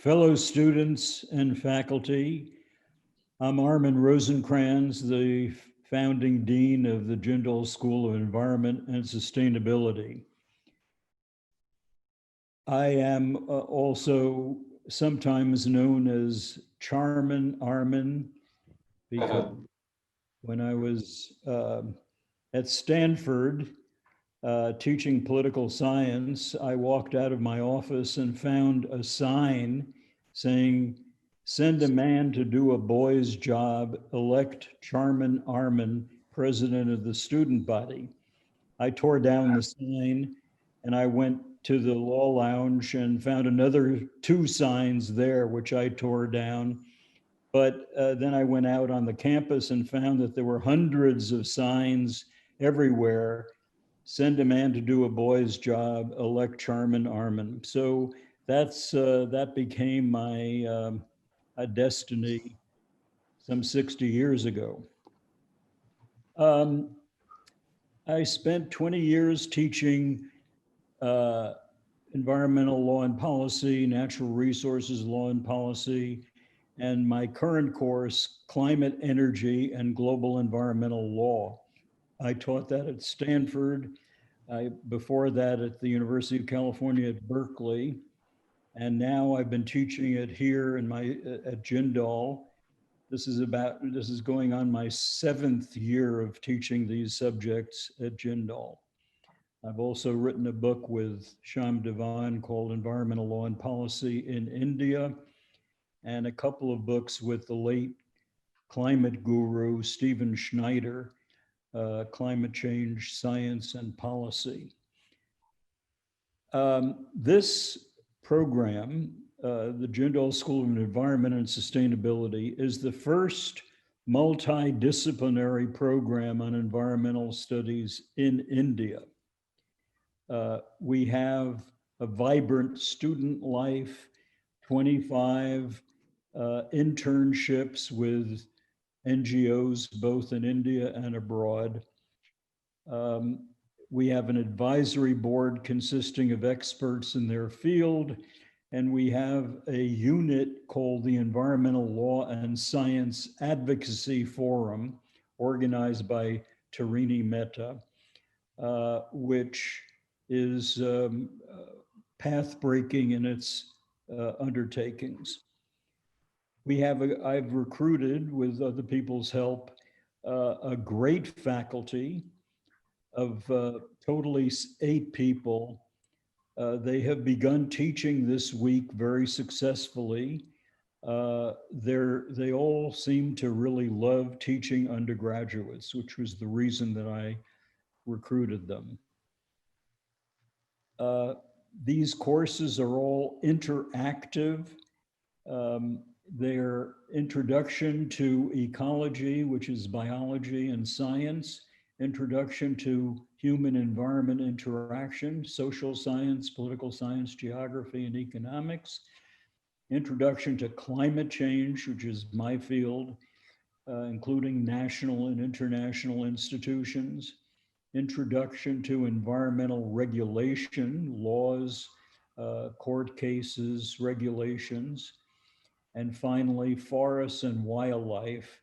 fellow students and faculty. I'm Armin Rosencrans, the founding dean of the Jindal School of Environment and Sustainability. I am also sometimes known as Charmin Armin, because when I was at Stanford teaching political science, I walked out of my office and found a sign saying, "Send a man to do a boy's job, elect Charmin Armin president of the student body." I tore down the sign and I went to the law lounge and found another 2 signs there, which I tore down. But then I went out on the campus and found that there were hundreds of signs everywhere. Send a man to do a boy's job, elect Charmin Armin. So that became my destiny some 60 years ago. I spent 20 years teaching environmental law and policy, natural resources law and policy, and my current course, climate, energy, and global environmental law. I taught that at Stanford. Before that at the University of California at Berkeley. And now I've been teaching it here in at Jindal. This is going on my 7th year of teaching these subjects at Jindal. I've also written a book with Shyam Devan called Environmental Law and Policy in India, and a couple of books with the late climate guru, Stephen Schneider, Climate Change, Science and Policy. This program, the Jindal School of Environment and Sustainability, is the first multidisciplinary program on environmental studies in India. We have a vibrant student life, 25 internships with NGOs, both in India and abroad. We have an advisory board consisting of experts in their field, and we have a unit called the Environmental Law and Science Advocacy Forum, organized by Tarini Mehta, which is path-breaking in its undertakings. I've recruited, with other people's help, a great faculty of totally 8 people. They have begun teaching this week very successfully. They all seem to really love teaching undergraduates, which was the reason that I recruited them. These courses are all interactive. Their introduction to ecology, which is biology and science, introduction to human environment interaction, social science, political science, geography, and economics, introduction to climate change, which is my field, including national and international institutions, introduction to environmental regulation, laws, court cases, regulations, and finally, forests and wildlife,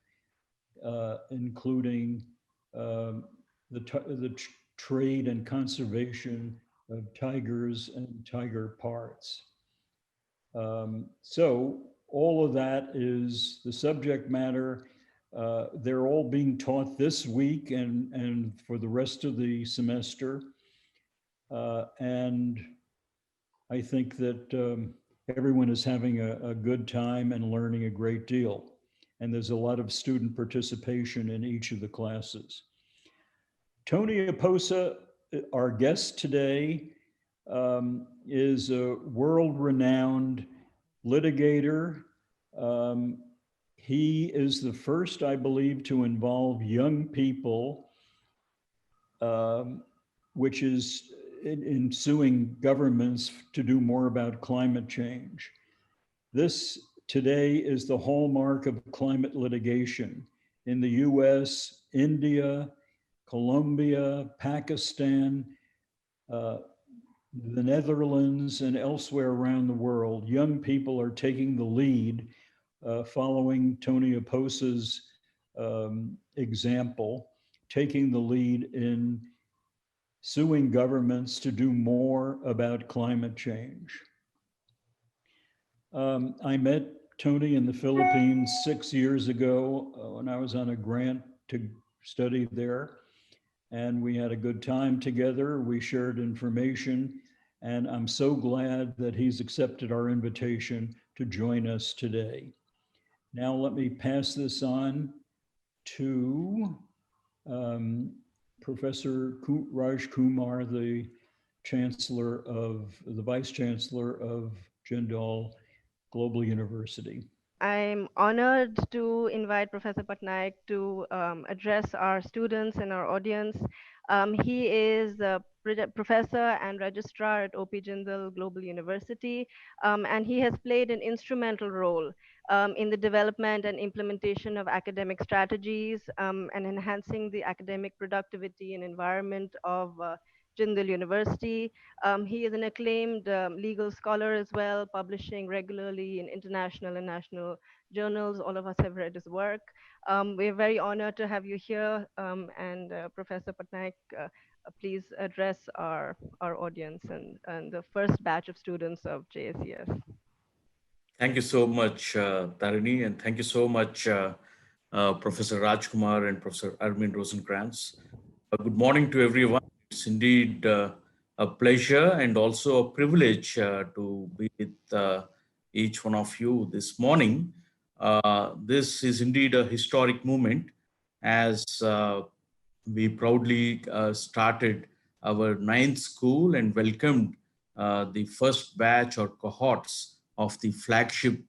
including the trade and conservation of tigers and tiger parts. So all of that is the subject matter. They're all being taught this week and for the rest of the semester. And I think that everyone is having a good time and learning a great deal. And there's a lot of student participation in each of the classes. Tony Oposa, our guest today, is a world-renowned litigator. He is the first, I believe, to involve young people, which is in suing governments to do more about climate change. This today is the hallmark of climate litigation in the US, India, Colombia, Pakistan, the Netherlands and elsewhere around the world, young people are taking the lead, following Tony Oposa's example, taking the lead in suing governments to do more about climate change. I met Tony in the Philippines 6 years ago when I was on a grant to study there. And we had a good time together. We shared information. And I'm so glad that he's accepted our invitation to join us today. Now, let me pass this on to Professor Raj Kumar, the Vice Chancellor of Jindal Global University. I'm honored to invite Professor Patnaik to address our students and our audience. He is a professor and registrar at OP Jindal Global University, and he has played an instrumental role in the development and implementation of academic strategies and enhancing the academic productivity and environment of Jindal University. He is an acclaimed legal scholar as well, publishing regularly in international and national journals. All of us have read his work. We're very honored to have you here. And Professor Patnaik, please address our audience and the first batch of students of JSES. Thank you so much, Tarini, and thank you so much, Professor Rajkumar and Professor Armin Rosenkrantz. Good morning to everyone. It's indeed a pleasure and also a privilege to be with each one of you this morning. This is indeed a historic moment as we proudly started our ninth school and welcomed the first batch or cohorts of the flagship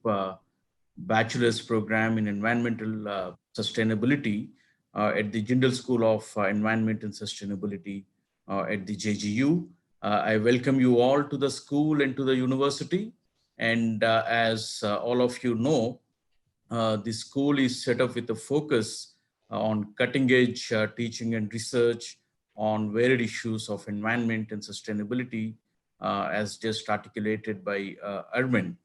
bachelor's program in environmental sustainability at the Jindal School of Environment and Sustainability at the JGU. I welcome you all to the school and to the university. And as all of you know, the school is set up with a focus on cutting edge teaching and research on varied issues of environment and sustainability, as just articulated by Armin.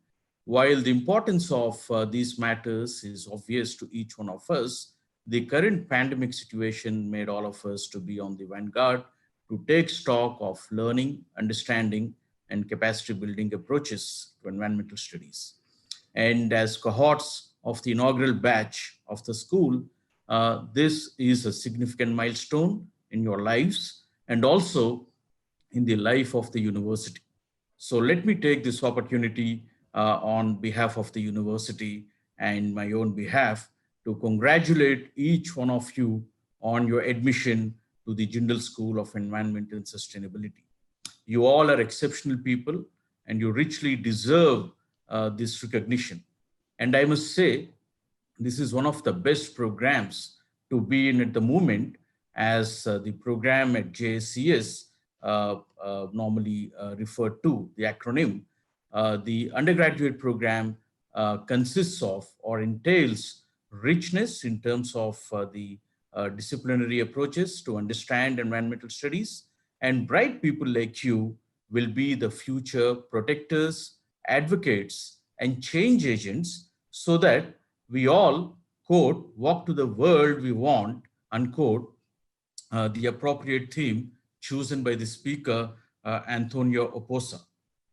While the importance of these matters is obvious to each one of us, the current pandemic situation made all of us to be on the vanguard to take stock of learning, understanding, and capacity building approaches to environmental studies. And as cohorts of the inaugural batch of the school, this is a significant milestone in your lives and also in the life of the university. So let me take this opportunity on behalf of the university and my own behalf to congratulate each one of you on your admission to the Jindal School of Environment and Sustainability. You all are exceptional people and you richly deserve this recognition. And I must say, this is one of the best programs to be in at the moment, as the program at JSES, normally referred to, the acronym. The undergraduate program consists of or entails richness in terms of the disciplinary approaches to understand environmental studies, and bright people like you will be the future protectors, advocates, and change agents so that we all, quote, walk to the world we want, unquote, the appropriate theme chosen by the speaker, Antonio Oposa.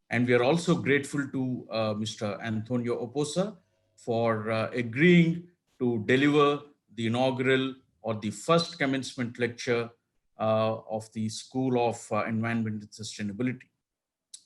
And we are also grateful to Mr. Antonio Oposa for agreeing to deliver the inaugural or the first commencement lecture of the School of Environment and Sustainability.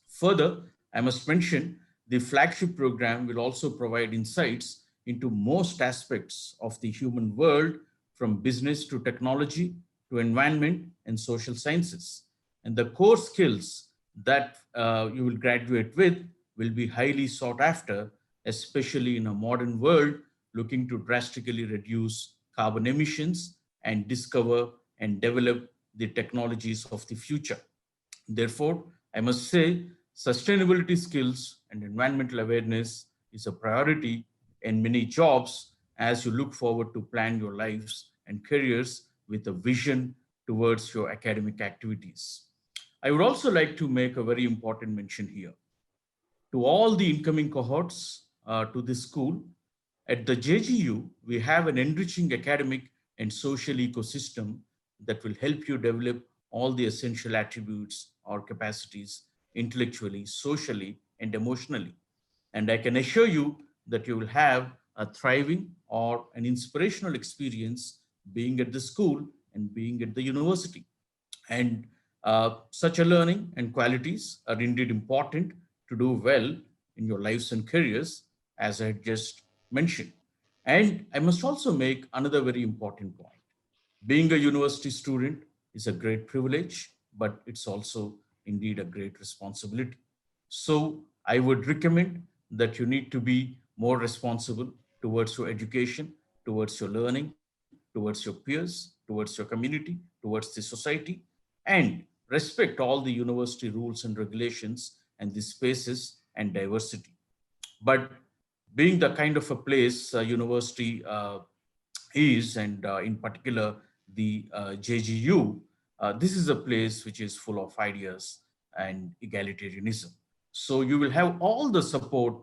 Further, I must mention the flagship program will also provide insights into most aspects of the human world, from business to technology to environment and social sciences. And the core skills that you will graduate with will be highly sought after, especially in a modern world looking to drastically reduce carbon emissions and discover and develop the technologies of the future. Therefore, I must say sustainability skills and environmental awareness is a priority in many jobs as you look forward to plan your lives and careers with a vision towards your academic activities. I would also like to make a very important mention here. To all the incoming cohorts to this school, at the JGU, we have an enriching academic and social ecosystem that will help you develop all the essential attributes or capacities intellectually, socially, and emotionally. And I can assure you that you will have a thriving or an inspirational experience being at the school and being at the university. And such a learning and qualities are indeed important to do well in your lives and careers, as I had just mentioned. And I must also make another very important point. Being a university student is a great privilege, but it's also indeed a great responsibility. So I would recommend that you need to be more responsible towards your education, towards your learning, towards your peers, towards your community, towards the society, and respect all the university rules and regulations and the spaces and diversity. But being the kind of a place university is, and in particular the JGU, this is a place which is full of ideas and egalitarianism. So you will have all the support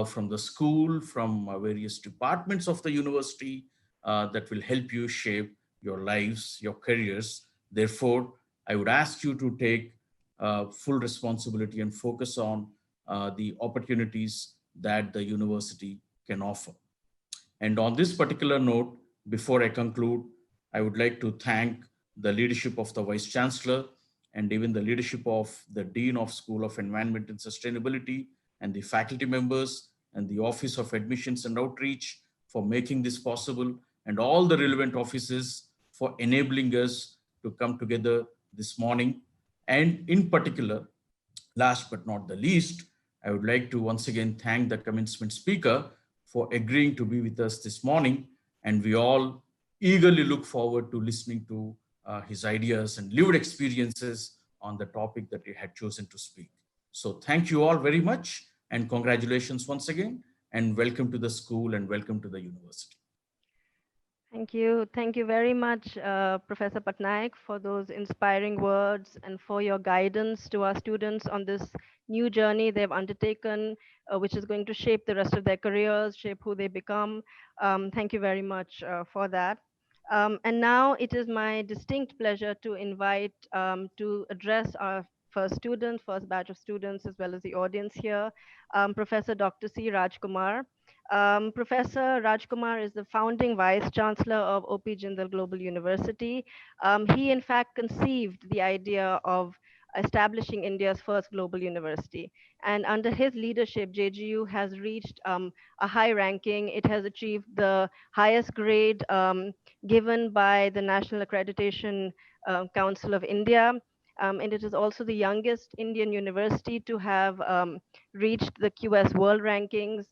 from the school, from various departments of the university that will help you shape your lives, your careers. Therefore, I would ask you to take full responsibility and focus on the opportunities that the university can offer. And on this particular note, before I conclude, I would like to thank the leadership of the Vice Chancellor and even the leadership of the Dean of School of Environment and Sustainability and the faculty members and the Office of Admissions and Outreach for making this possible, and all the relevant offices for enabling us to come together this morning. And in particular, last but not the least, I would like to once again thank the commencement speaker for agreeing to be with us this morning. And we all eagerly look forward to listening to his ideas and lived experiences on the topic that he had chosen to speak. So thank you all very much, and congratulations once again, and welcome to the school and welcome to the university. Thank you. Thank you very much, Professor Patnaik, for those inspiring words and for your guidance to our students on this new journey they've undertaken, which is going to shape the rest of their careers, shape who they become. Thank you very much for that. And now it is my distinct pleasure to invite to address our first batch of students, as well as the audience here, Professor Dr. C. Rajkumar. Professor Rajkumar is the founding Vice Chancellor of OP Jindal Global University. He, in fact, conceived the idea of establishing India's first global university. And under his leadership, JGU has reached a high ranking. It has achieved the highest grade given by the National Accreditation Council of India. And it is also the youngest Indian university to have reached the QS World Rankings.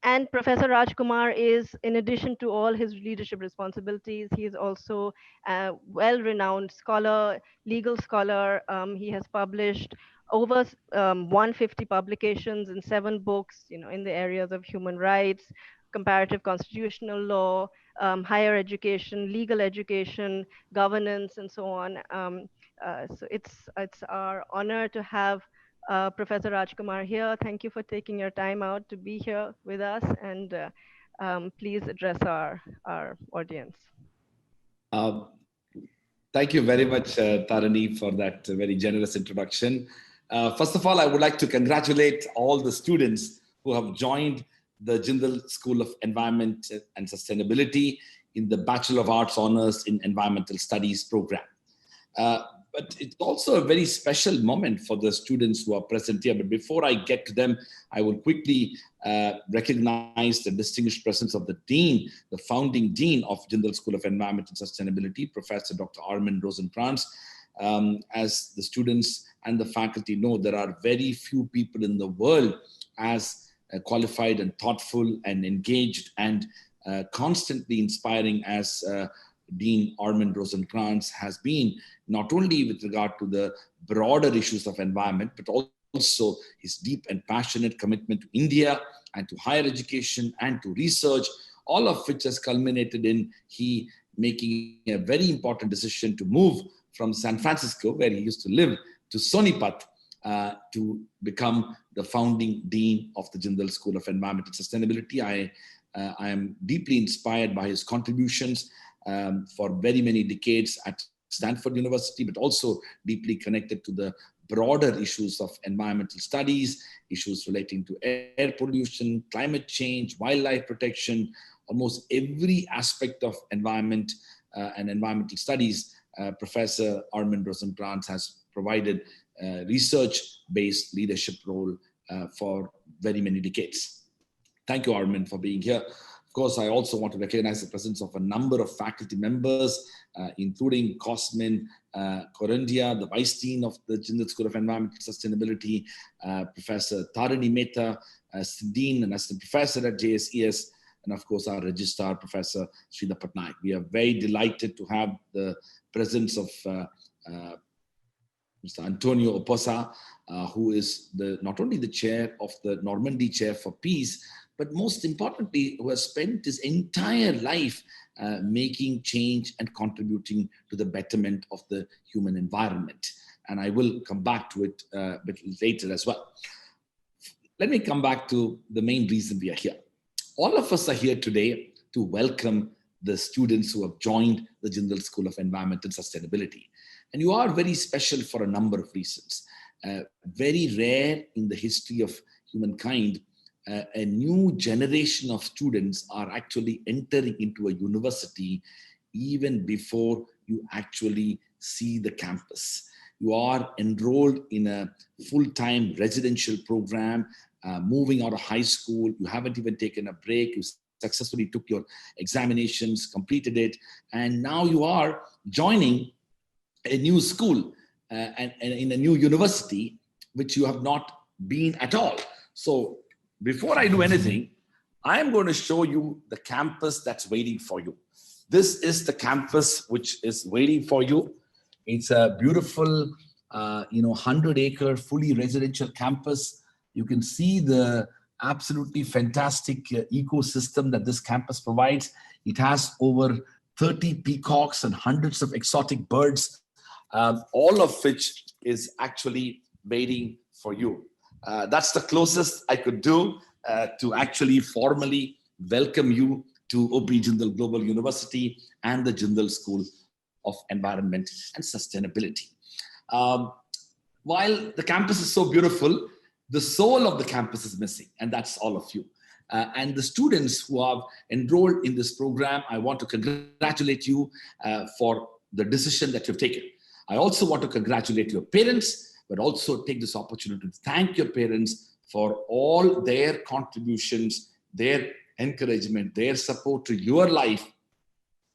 And Professor Rajkumar is, in addition to all his leadership responsibilities, he is also a well-renowned scholar, legal scholar. He has published over 150 publications in 7 books, in the areas of human rights, comparative constitutional law, higher education, legal education, governance, and so on. So it's our honor to have Professor Rajkumar here. Thank you for taking your time out to be here with us, and please address our audience. Thank you very much, Tarini, for that very generous introduction. First of all, I would like to congratulate all the students who have joined the Jindal School of Environment and Sustainability in the Bachelor of Arts Honors in Environmental Studies program. But it's also a very special moment for the students who are present here. But before I get to them, I will quickly recognize the distinguished presence of the Dean, the founding Dean of Jindal School of Environment and Sustainability, Professor Dr. Ramon Rosenkrantz. As the students and the faculty know, there are very few people in the world as qualified and thoughtful and engaged and constantly inspiring as Dean Ramon Rosenkrantz has been, not only with regard to the broader issues of environment, but also his deep and passionate commitment to India and to higher education and to research, all of which has culminated in he making a very important decision to move from San Francisco, where he used to live, to Sonipat to become the founding dean of the Jindal School of Environmental Sustainability. I am deeply inspired by his contributions for very many decades at Stanford University, but also deeply connected to the broader issues of environmental studies, issues relating to air pollution, climate change, wildlife protection, almost every aspect of environment and environmental studies. Professor Ramon has provided research-based leadership role for very many decades. Thank you, Ramon, for being here. Of course, I also want to recognize the presence of a number of faculty members, including Cosmin Korandia, the Vice Dean of the Jindal School of Environmental Sustainability, Professor Tarini Mehta, as Dean and Assistant Professor at JSES, and of course, our Registrar, Professor Sridhar Patnaik. We are very delighted to have the presence of Mr. Antonio Oposa, who is not only the chair of the Normandy Chair for Peace, but most importantly, who has spent his entire life making change and contributing to the betterment of the human environment. And I will come back to it a bit later as well. Let me come back to the main reason we are here. All of us are here today to welcome the students who have joined the Jindal School of Environmental Sustainability. And you are very special for a number of reasons. Very rare in the history of humankind, a new generation of students are actually entering into a university even before you actually see the campus. You are enrolled in a full-time residential program, moving out of high school. You haven't even taken a break. You successfully took your examinations, completed it, and now you are joining a new school and in a new university, which you have not been at all. So before I do anything, I am going to show you the campus that's waiting for you. This is the campus which is waiting for you. It's a beautiful, 100-acre fully residential campus. You can see the absolutely fantastic ecosystem that this campus provides. It has over 30 peacocks and hundreds of exotic birds, all of which is actually waiting for you. That's the closest I could do to actually formally welcome you to OP Jindal Global University and the Jindal School of Environment and Sustainability. While the campus is so beautiful, the soul of the campus is missing, and that's all of you. And the students who have enrolled in this program, I want to congratulate you for the decision that you've taken. I also want to congratulate your parents, but also take this opportunity to thank your parents for all their contributions, their encouragement, their support to your life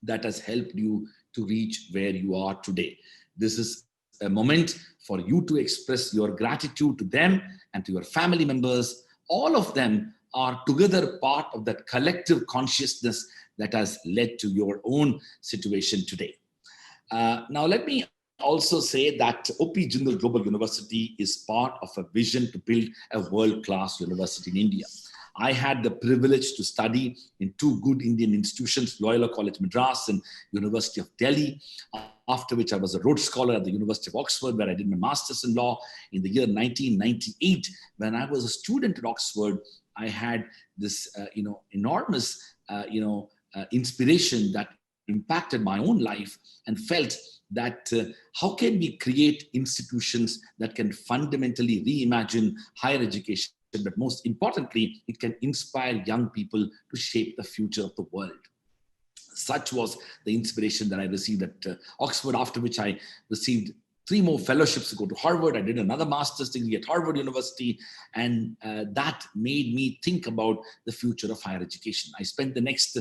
that has helped you to reach where you are today. This is a moment for you to express your gratitude to them and to your family members. All of them are together part of that collective consciousness that has led to your own situation today. Now, let me also say that OP Jindal Global University is part of a vision to build a world-class university in India. I had the privilege to study in two good Indian institutions, Loyola College Madras and University of Delhi, after which I was a Rhodes Scholar at the University of Oxford, where I did my master's in law in the year 1998. When I was a student at Oxford, I had this enormous inspiration that impacted my own life, and felt that how can we create institutions that can fundamentally reimagine higher education, but most importantly, it can inspire young people to shape the future of the world. Such was the inspiration that I received at Oxford, after which I received 3 more fellowships to go to Harvard. I did another master's degree at Harvard University, and that made me think about the future of higher education. I spent the next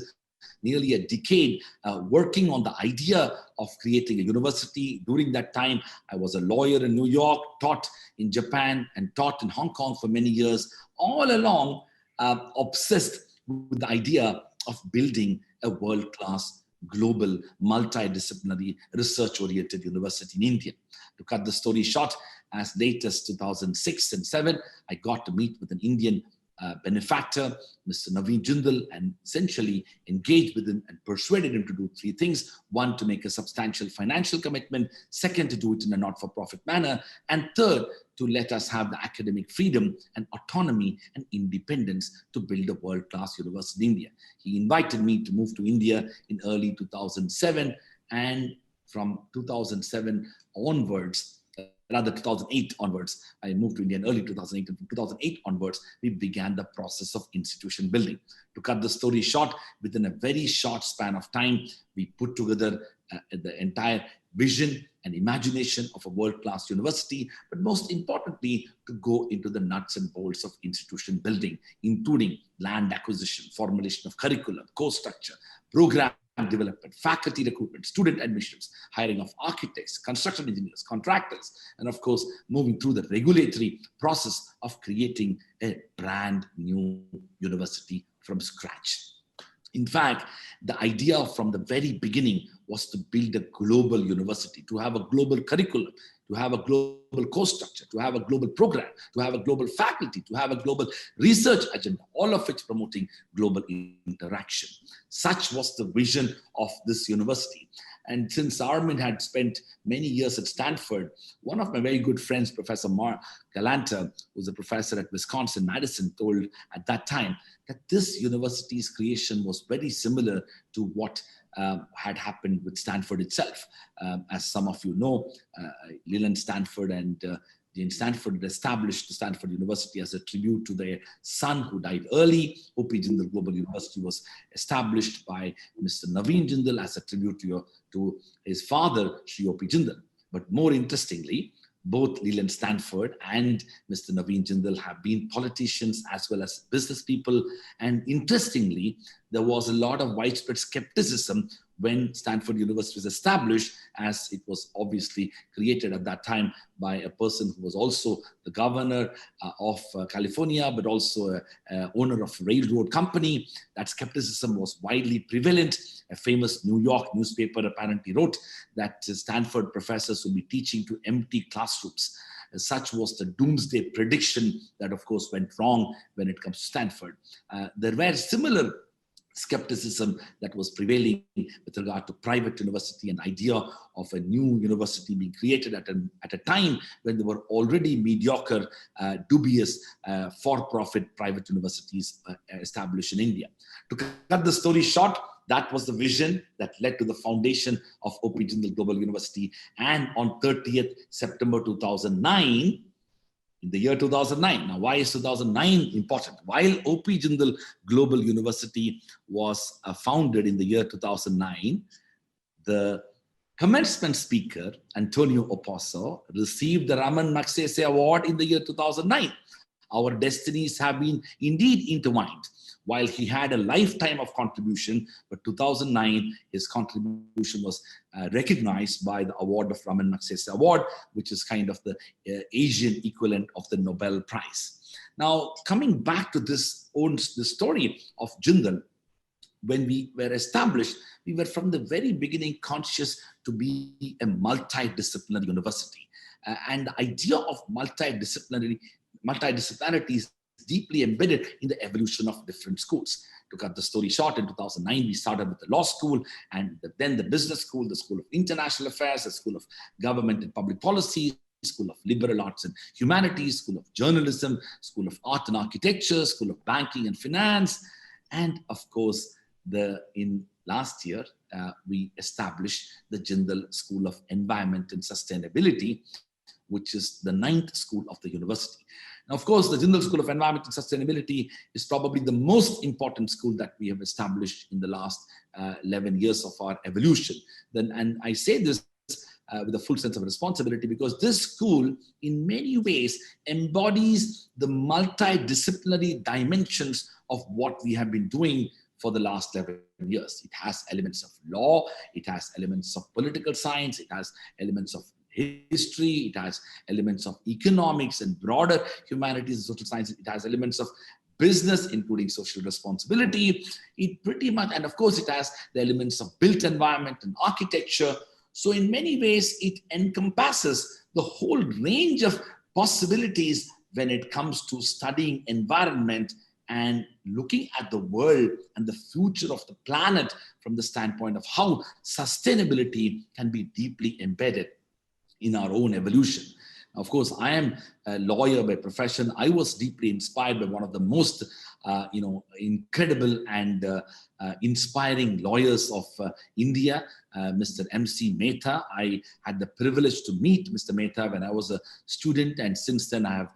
nearly a decade working on the idea of creating a university. During that time, I was a lawyer in New York, taught in Japan, and taught in Hong Kong for many years, all along obsessed with the idea of building a world-class, global, multidisciplinary, research-oriented university in India. To cut the story short, as late as 2006 and 2007, I got to meet with an Indian benefactor, Mr. Naveen Jindal, and essentially engaged with him and persuaded him to do three things. One, to make a substantial financial commitment. Second, to do it in a not-for-profit manner. And third, to let us have the academic freedom and autonomy and independence to build a world-class university in India. He invited me to move to India in early 2007, and from 2007 onwards, rather 2008 onwards, I moved to India in early 2008, and from 2008 onwards, we began the process of institution building. To cut the story short, within a very short span of time, we put together the entire vision and imagination of a world-class university, but most importantly, to go into the nuts and bolts of institution building, including land acquisition, formulation of curriculum, course structure, program development, faculty recruitment, student admissions, hiring of architects, construction engineers, contractors, and of course, moving through the regulatory process of creating a brand new university from scratch. In fact, the idea from the very beginning was to build a global university, to have a global curriculum, to have a global course structure, to have a global program, to have a global faculty, to have a global research agenda, all of which promoting global interaction. Such was the vision of this university. And since Armin had spent many years at Stanford, one of my very good friends, Professor Mark Galanta, who's a professor at Wisconsin-Madison, told at that time that this university's creation was very similar to what had happened with Stanford itself. As some of you know, Leland Stanford and Jane Stanford had established the Stanford University as a tribute to their son who died early. O.P. Jindal Global University was established by Mr. Naveen Jindal as a tribute to his father, Sri O.P. Jindal. But more interestingly, both Leland Stanford and Mr. Naveen Jindal have been politicians as well as business people. And interestingly, there was a lot of widespread skepticism when Stanford University was established, as it was obviously created at that time by a person who was also the governor of California, but also an owner of a railroad company. That skepticism was widely prevalent. A famous New York newspaper apparently wrote that Stanford professors would be teaching to empty classrooms. Such was the doomsday prediction that, of course, went wrong when it comes to Stanford. There were similar skepticism that was prevailing with regard to private university and idea of a new university being created at a time when there were already mediocre, dubious, for-profit private universities established in India. To cut the story short, that was the vision that led to the foundation of O.P. Jindal Global University. And on 30th September 2009, in the year 2009. Now, why is 2009 important? While O.P. Jindal Global University was founded in the year 2009, the commencement speaker, Antonio Oposa, received the Ramon Magsaysay Award in the year 2009. Our destinies have been indeed intertwined. While he had a lifetime of contribution, but 2009, his contribution was recognized by the award of Ramon Magsaysay Award, which is kind of the Asian equivalent of the Nobel Prize. Now, coming back to the story of Jindal, when we were established, we were from the very beginning conscious to be a multidisciplinary university. And the idea of multidisciplinarity is deeply embedded in the evolution of different schools. To cut the story short, in 2009, we started with the law school, and then the business school, the School of International Affairs, the School of Government and Public Policy, School of Liberal Arts and Humanities, School of Journalism, School of Art and Architecture, School of Banking and Finance, and of course, in last year, we established the Jindal School of Environment and Sustainability, which is the 9th school of the university. Now, of course, the Jindal School of Environment and Sustainability is probably the most important school that we have established in the last 11 years of our evolution. And I say this with a full sense of responsibility because this school, in many ways, embodies the multidisciplinary dimensions of what we have been doing for the last 11 years. It has elements of law, it has elements of political science, it has elements of history, it has elements of economics and broader humanities and social sciences, it has elements of business, including social responsibility. It pretty much, and of course, it has the elements of built environment and architecture. So in many ways, it encompasses the whole range of possibilities when it comes to studying environment and looking at the world and the future of the planet from the standpoint of how sustainability can be deeply embedded in our own evolution. Of course, I am a lawyer by profession. I was deeply inspired by one of the most, incredible and inspiring lawyers of India, Mr. M.C. Mehta. I had the privilege to meet Mr. Mehta when I was a student, and since then I have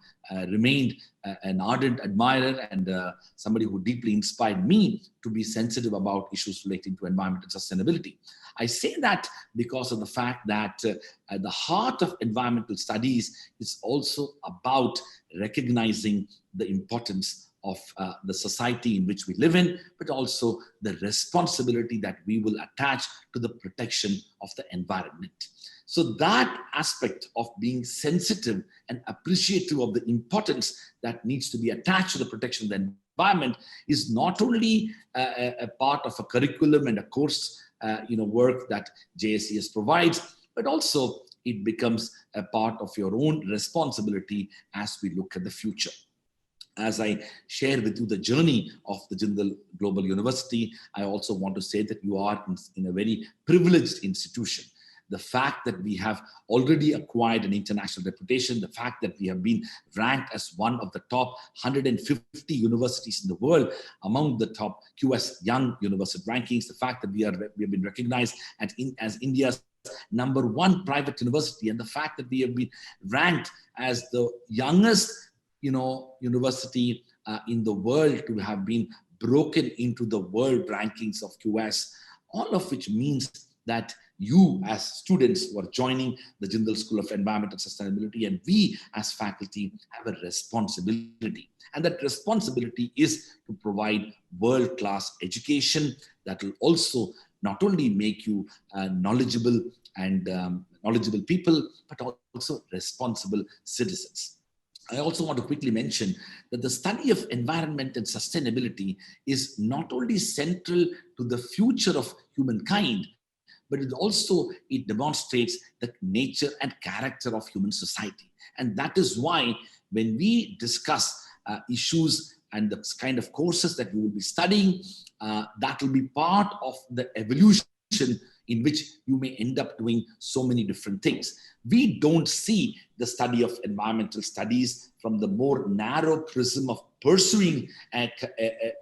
remained an ardent admirer and somebody who deeply inspired me to be sensitive about issues relating to environmental sustainability. I say that because of the fact that at the heart of environmental studies is also about recognizing the importance of the society in which we live in, but also the responsibility that we will attach to the protection of the environment. So that aspect of being sensitive and appreciative of the importance that needs to be attached to the protection of the environment is not only a part of a curriculum and a course work that JSES provides, but also it becomes a part of your own responsibility as we look at the future. As I share with you the journey of the Jindal Global University, I also want to say that you are in a very privileged institution. The fact that we have already acquired an international reputation, the fact that we have been ranked as one of the top 150 universities in the world among the top QS Young University rankings, the fact that we have been recognized as India's #1 private university, and the fact that we have been ranked as the youngest university in the world to have been broken into the world rankings of QS, all of which means that you as students who are joining the Jindal School of Environmental Sustainability and we as faculty have a responsibility. And that responsibility is to provide world-class education that will also not only make you knowledgeable and knowledgeable people, but also responsible citizens. I also want to quickly mention that the study of environment and sustainability is not only central to the future of humankind, but it demonstrates the nature and character of human society. And that is why when we discuss issues and the kind of courses that we will be studying, that will be part of the evolution in which you may end up doing so many different things. We don't see the study of environmental studies from the more narrow prism of pursuing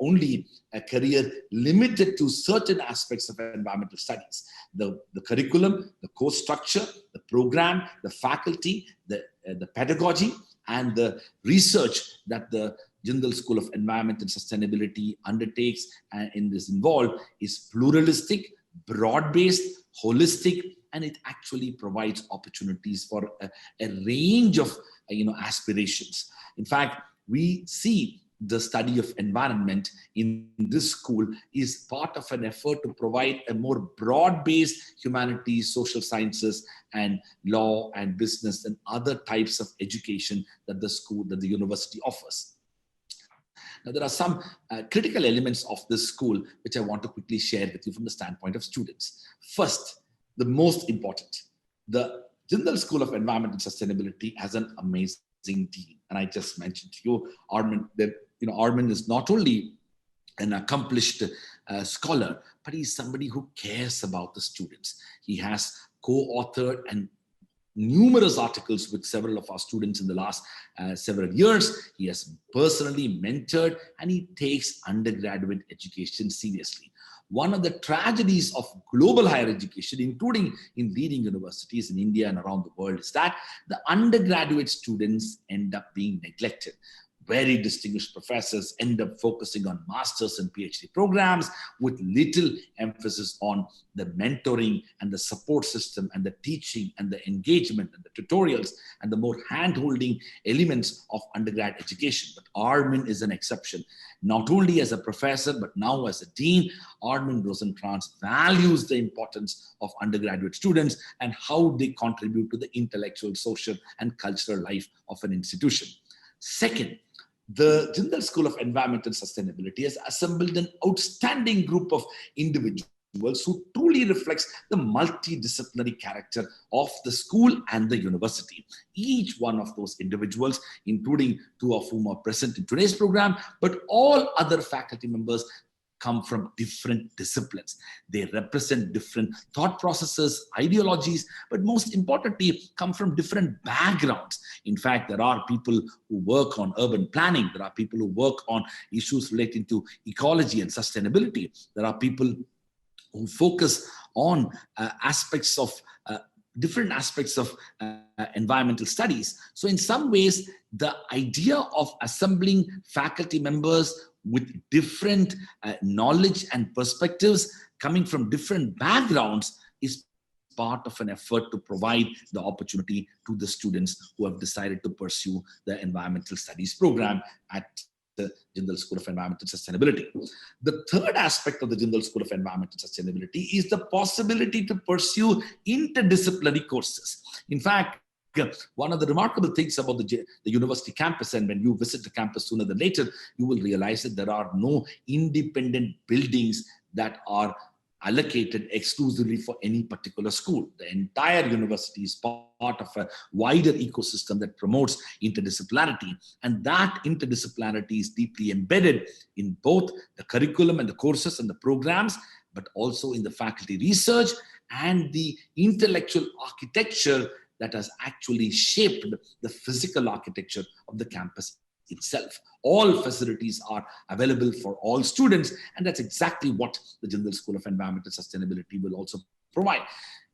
only a career limited to certain aspects of environmental studies. The curriculum, the course structure, the program, the faculty, the pedagogy, and the research that the Jindal School of Environment and Sustainability undertakes and is involved is pluralistic, broad-based, holistic, and it actually provides opportunities for a range of aspirations. In fact, we see the study of environment in this school is part of an effort to provide a more broad-based humanities, social sciences, and law and business and other types of education that the university offers. Now, there are some critical elements of this school which I want to quickly share with you from the standpoint of students. First, the most important, the Jindal School of Environment and Sustainability has an amazing team. And I just mentioned to you, Armin is not only an accomplished scholar, but he's somebody who cares about the students. He has co-authored and numerous articles with several of our students in the last several years. He has personally mentored and he takes undergraduate education seriously. One of the tragedies of global higher education, including in leading universities in India and around the world, is that the undergraduate students end up being neglected. Very distinguished professors end up focusing on master's and PhD programs with little emphasis on the mentoring and the support system and the teaching and the engagement and the tutorials and the more hand-holding elements of undergrad education. But Armin is an exception. Not only as a professor, but now as a dean, Armin Rosenkrantz values the importance of undergraduate students and how they contribute to the intellectual, social, and cultural life of an institution. Second, the Jindal School of Environment and Sustainability has assembled an outstanding group of individuals who truly reflects the multidisciplinary character of the school and the university. Each one of those individuals, including two of whom are present in today's program, but all other faculty members come from different disciplines. They represent different thought processes, ideologies, but most importantly, come from different backgrounds. In fact, there are people who work on urban planning. There are people who work on issues relating to ecology and sustainability. There are people who focus on different aspects of environmental studies. So in some ways, the idea of assembling faculty members with different knowledge and perspectives coming from different backgrounds is part of an effort to provide the opportunity to the students who have decided to pursue the environmental studies program at the Jindal School of Environmental Sustainability. The third aspect of the Jindal School of Environmental Sustainability is the possibility to pursue interdisciplinary courses. In fact, one of the remarkable things about the university campus, and when you visit the campus sooner than later, you will realize that there are no independent buildings that are allocated exclusively for any particular school. The entire university is part of a wider ecosystem that promotes interdisciplinarity, and that interdisciplinarity is deeply embedded in both the curriculum and the courses and the programs, but also in the faculty research and the intellectual architecture that has actually shaped the physical architecture of the campus itself. All facilities are available for all students, and that's exactly what the Jindal School of Environmental Sustainability will also provide.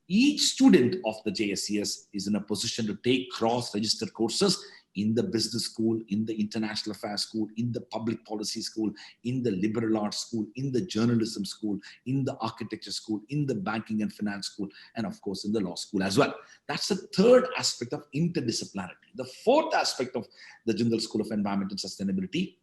Each student of the JSES is in a position to take cross-registered courses in the business school, in the international affairs school, in the public policy school, in the liberal arts school, in the journalism school, in the architecture school, in the banking and finance school, and of course in the law school as well. That's the third aspect of interdisciplinarity. The fourth aspect of the Jindal School of Environmental Sustainability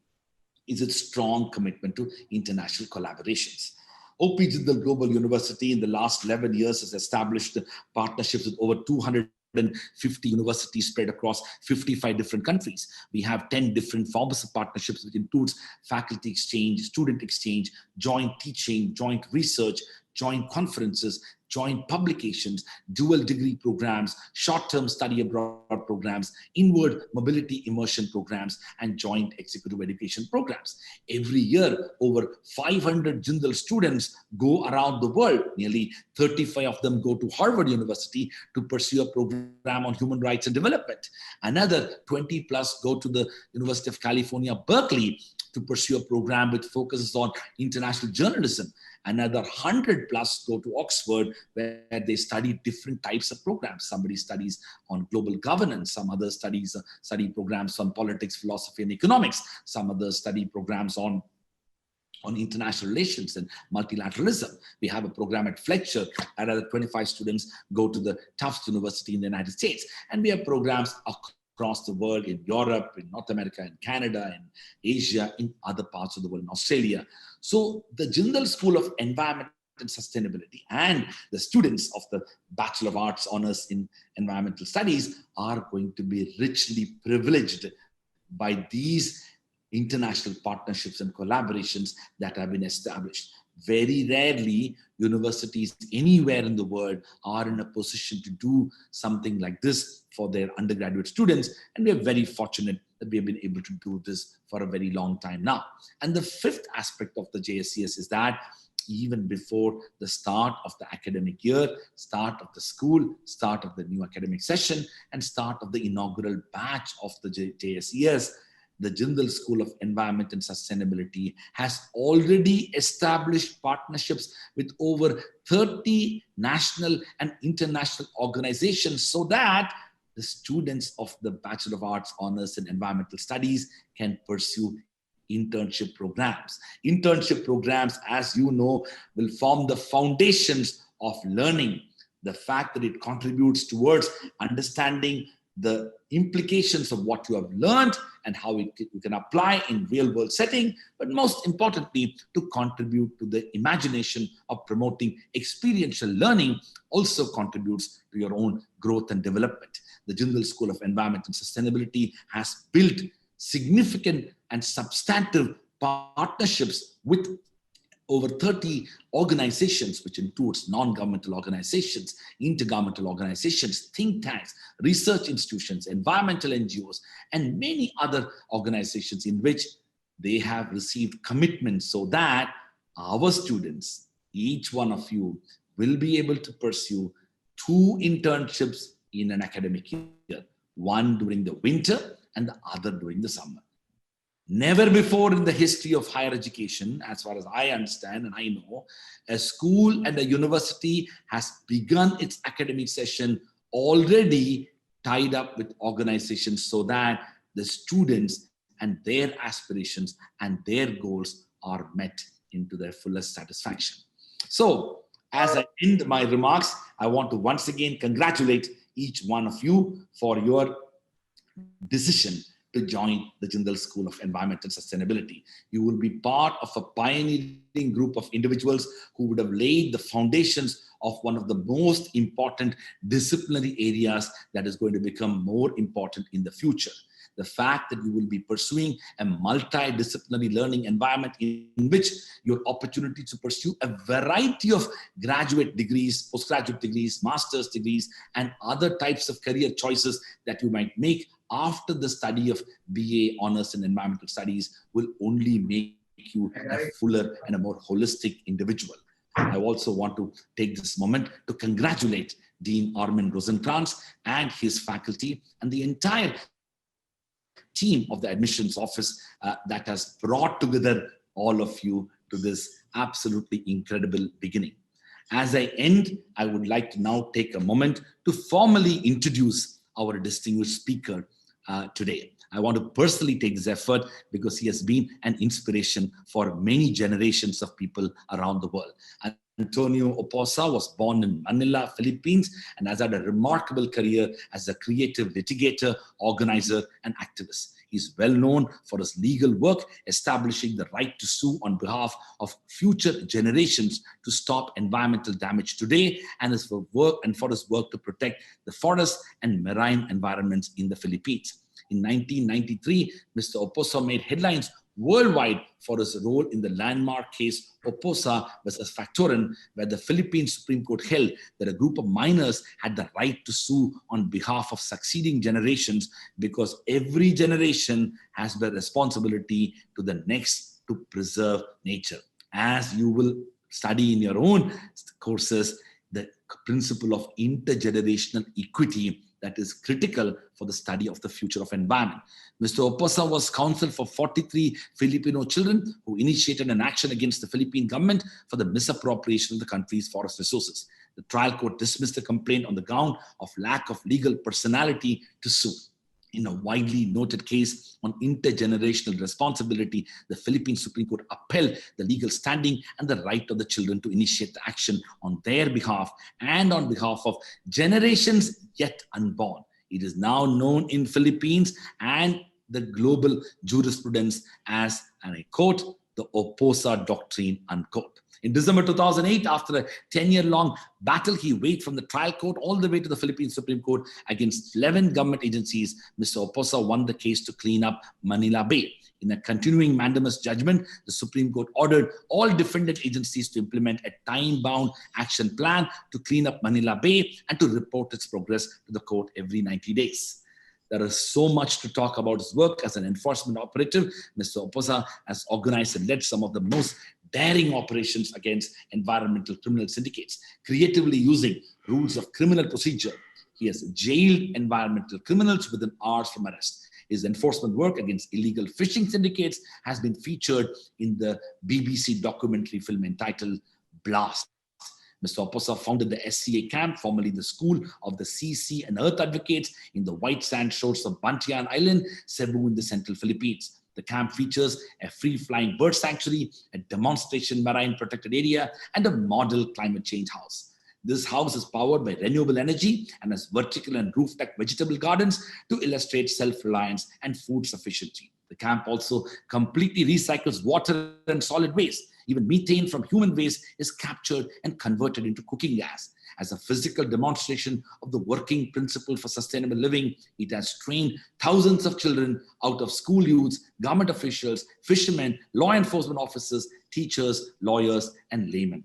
is its strong commitment to international collaborations. OP Jindal Global University in the last 11 years has established partnerships with over 250 universities spread across 55 different countries. We have 10 different forms of partnerships, which includes faculty exchange, student exchange, joint teaching, joint research, joint conferences, joint publications, dual degree programs, short-term study abroad programs, inward mobility immersion programs, and joint executive education programs. Every year, over 500 Jindal students go around the world. Nearly 35 of them go to Harvard University to pursue a program on human rights and development. Another 20 plus go to the University of California, Berkeley, to pursue a program which focuses on international journalism. Another 100 plus go to Oxford, where they study different types of programs. Somebody studies on global governance, some others study programs on politics, philosophy, and economics. Some others study programs on international relations and multilateralism. We have a program at Fletcher. Another 25 students go to the Tufts University in the United States. And we have programs across the world, in Europe, in North America, in Canada, in Asia, in other parts of the world, in Australia. So the Jindal School of Environment and Sustainability and the students of the Bachelor of Arts Honors in Environmental Studies are going to be richly privileged by these international partnerships and collaborations that have been established. Very rarely universities anywhere in the world are in a position to do something like this for their undergraduate students, and we are very fortunate that we have been able to do this for a very long time now. And the fifth aspect of the JSES is that even before the start of the academic year, start of the school, start of the new academic session, and start of the inaugural batch of the JSES, the Jindal School of Environment and Sustainability has already established partnerships with over 30 national and international organizations so that the students of the Bachelor of Arts Honors in Environmental Studies can pursue internship programs. Internship programs, as you know, will form the foundations of learning. The fact that it contributes towards understanding the implications of what you have learned and how you can apply in real world setting, but most importantly, to contribute to the imagination of promoting experiential learning also contributes to your own growth and development. The Jindal School of Environment and Sustainability has built significant and substantive partnerships with over 30 organizations, which includes non-governmental organizations, intergovernmental organizations, think tanks, research institutions, environmental NGOs, and many other organizations in which they have received commitments so that our students, each one of you, will be able to pursue 2 internships in an academic year, one during the winter and the other during the summer. Never before in the history of higher education, as far as I understand and I know, a school and a university has begun its academic session already tied up with organizations so that the students and their aspirations and their goals are met into their fullest satisfaction. So, as I end my remarks, I want to once again congratulate each one of you for your decision to join the Jindal School of Environmental Sustainability. You will be part of a pioneering group of individuals who would have laid the foundations of one of the most important disciplinary areas that is going to become more important in the future. The fact that you will be pursuing a multidisciplinary learning environment in which your opportunity to pursue a variety of graduate degrees, postgraduate degrees, master's degrees, and other types of career choices that you might make after the study of BA Honors in Environmental Studies will only make you a fuller and a more holistic individual. I also want to take this moment to congratulate Dean Armin Rosenkrantz and his faculty and the entire team of the admissions office that has brought together all of you to this absolutely incredible beginning. As I end, I would like to now take a moment to formally introduce our distinguished speaker today. I want to personally take this effort because he has been an inspiration for many generations of people around the world. Antonio Oposa was born in Manila, Philippines, and has had a remarkable career as a creative litigator, organizer, and activist. He's well known for his legal work, establishing the right to sue on behalf of future generations to stop environmental damage today, and for his work to protect the forests and marine environments in the Philippines. In 1993, Mr. Oposa made headlines worldwide for his role in the landmark case Oposa versus Factorin, where the Philippine Supreme Court held that a group of miners had the right to sue on behalf of succeeding generations because every generation has the responsibility to the next to preserve nature. As you will study in your own courses, the principle of intergenerational equity that is critical for the study of the future of environment. Mr. Oposa was counsel for 43 Filipino children who initiated an action against the Philippine government for the misappropriation of the country's forest resources. The trial court dismissed the complaint on the ground of lack of legal personality to sue. In a widely noted case on intergenerational responsibility, the Philippine Supreme Court upheld the legal standing and the right of the children to initiate the action on their behalf and on behalf of generations yet unborn. It is now known in Philippines and the global jurisprudence as, and I quote, the Oposa Doctrine, unquote. In December 2008, after a 10-year-long battle, he waged from the trial court all the way to the Philippine Supreme Court against 11 government agencies. Mr. Oposa won the case to clean up Manila Bay. In a continuing mandamus judgment, the Supreme Court ordered all defendant agencies to implement a time-bound action plan to clean up Manila Bay and to report its progress to the court every 90 days. There is so much to talk about his work as an enforcement operative. Mr. Oposa has organized and led some of the most daring operations against environmental criminal syndicates, creatively using rules of criminal procedure. He has jailed environmental criminals within hours from arrest. His enforcement work against illegal fishing syndicates has been featured in the BBC documentary film entitled Blast. Mr. Oposa founded the SCA camp, formerly the School of the Sea, Sea and Earth Advocates, in the white sand shores of Bantian Island, Cebu in the central Philippines. The camp features a free-flying bird sanctuary, a demonstration marine protected area, and a model climate change house. This house is powered by renewable energy and has vertical and rooftop vegetable gardens to illustrate self-reliance and food sufficiency. The camp also completely recycles water and solid waste. Even methane from human waste is captured and converted into cooking gas. As a physical demonstration of the working principle for sustainable living, it has trained thousands of children out of school youths, government officials, fishermen, law enforcement officers, teachers, lawyers, and laymen.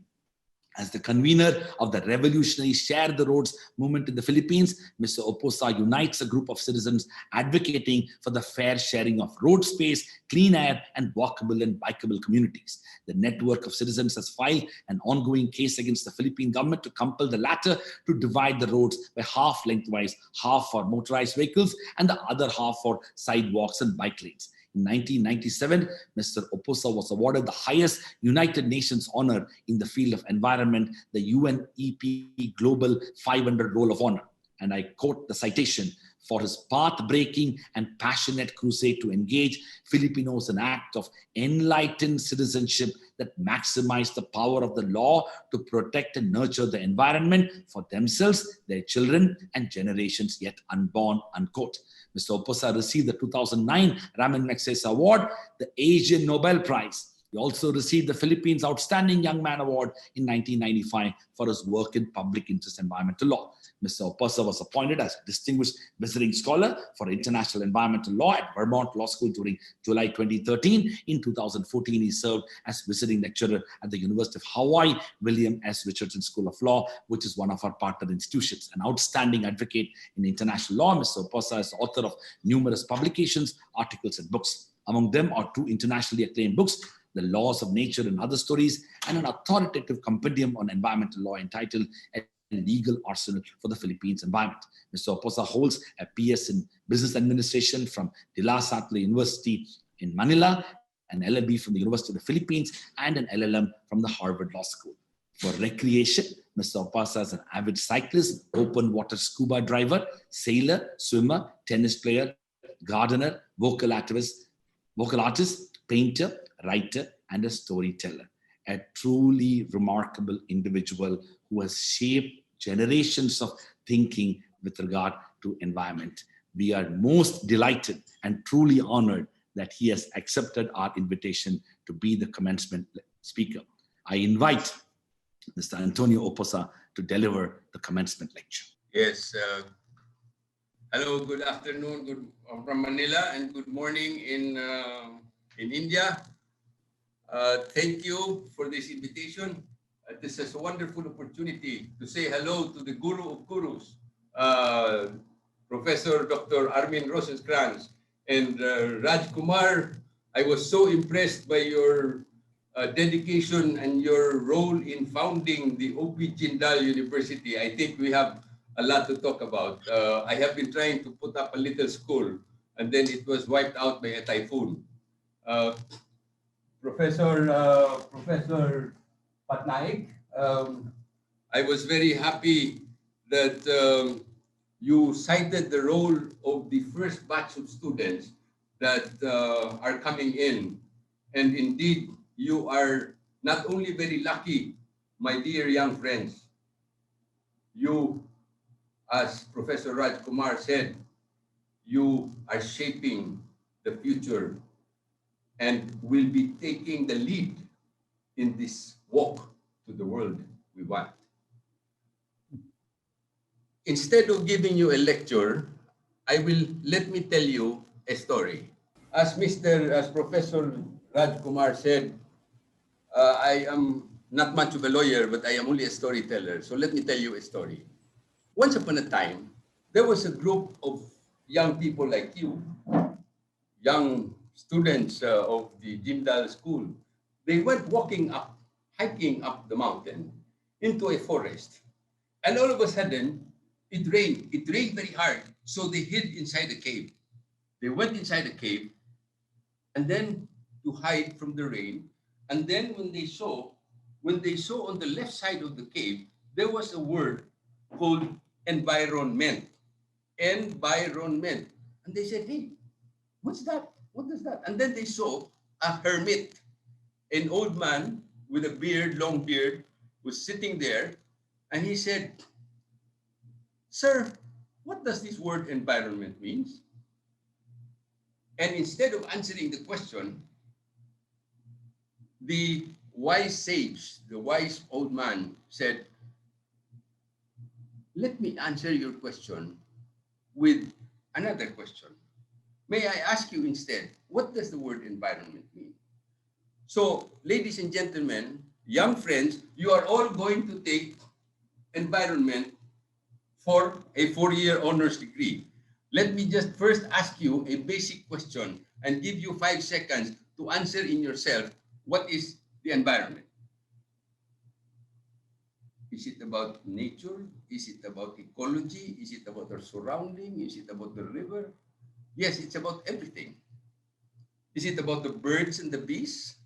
As the convener of the revolutionary Share the Roads movement in the Philippines, Mr. Oposa unites a group of citizens advocating for the fair sharing of road space, clean air, and walkable and bikeable communities. The network of citizens has filed an ongoing case against the Philippine government to compel the latter to divide the roads by half lengthwise, half for motorized vehicles and the other half for sidewalks and bike lanes. In 1997, Mr. Oposa was awarded the highest United Nations honor in the field of environment, the UNEP Global 500 Roll of Honor. And I quote the citation, for his path-breaking and passionate crusade to engage Filipinos in an act of enlightened citizenship that maximized the power of the law to protect and nurture the environment for themselves, their children, and generations yet unborn, unquote. Mr. Oposa received the 2009 Ramon Magsaysay Award, the Asian Nobel Prize. He also received the Philippines Outstanding Young Man Award in 1995 for his work in public interest environmental law. Mr. Oposa was appointed as Distinguished Visiting Scholar for International Environmental Law at Vermont Law School during July 2013. In 2014, he served as Visiting Lecturer at the University of Hawaii, William S. Richardson School of Law, which is one of our partner institutions. An outstanding advocate in international law, Mr. Oposa is author of numerous publications, articles, and books. Among them are 2 internationally acclaimed books, The Laws of Nature and Other Stories, and an authoritative compendium on environmental law entitled Legal Arsenal for the Philippines Environment. Mr. Oposa holds a PS in Business Administration from De La Salle University in Manila, an LLB from the University of the Philippines, and an LLM from the Harvard Law School. For recreation, Mr. Oposa is an avid cyclist, open water scuba diver, sailor, swimmer, tennis player, gardener, vocal artist, painter, writer, and a storyteller. A truly remarkable individual who has shaped generations of thinking with regard to environment. We are most delighted and truly honored that he has accepted our invitation to be the commencement speaker. I invite Mr. Antonio Oposa to deliver the commencement lecture. Yes. Hello, good afternoon from Manila, and good morning in India. Thank you for this invitation. This is a wonderful opportunity to say hello to the Guru of Gurus, Professor Dr. Armin Rosencrantz, and Raj Kumar. I was so impressed by your dedication and your role in founding the OP Jindal University. I think we have a lot to talk about. I have been trying to put up a little school, and then it was wiped out by a typhoon. Professor Patnaik, I was very happy that you cited the role of the first batch of students that are coming in. And indeed, you are not only very lucky, my dear young friends, you, as Professor Raj Kumar said, you are shaping the future and will be taking the lead in this walk to the world we want. Instead of giving you a lecture, let me tell you a story. As Professor Raj Kumar said, I am not much of a lawyer, but I am only a storyteller. So let me tell you a story. Once upon a time, there was a group of young people like you, young students of the Jindal school. They went hiking up the mountain into a forest. And all of a sudden, it rained. It rained very hard. So they hid inside a cave. They went inside a cave, and then to hide from the rain. And then when they saw on the left side of the cave, there was a word called environment. Environment. And they said, hey, what's that? What is that? And then they saw a hermit, an old man with a beard, long beard, was sitting there. And he said, sir, what does this word environment mean? And instead of answering the question, the wise sage, the wise old man said, let me answer your question with another question. May I ask you instead, what does the word environment mean? So, ladies and gentlemen, young friends, you are all going to take environment for a 4-year honors degree. Let me just first ask you a basic question and give you 5 seconds to answer in yourself, what is the environment? Is it about nature? Is it about ecology? Is it about our surrounding? Is it about the river? Yes, it's about everything. Is it about the birds and the bees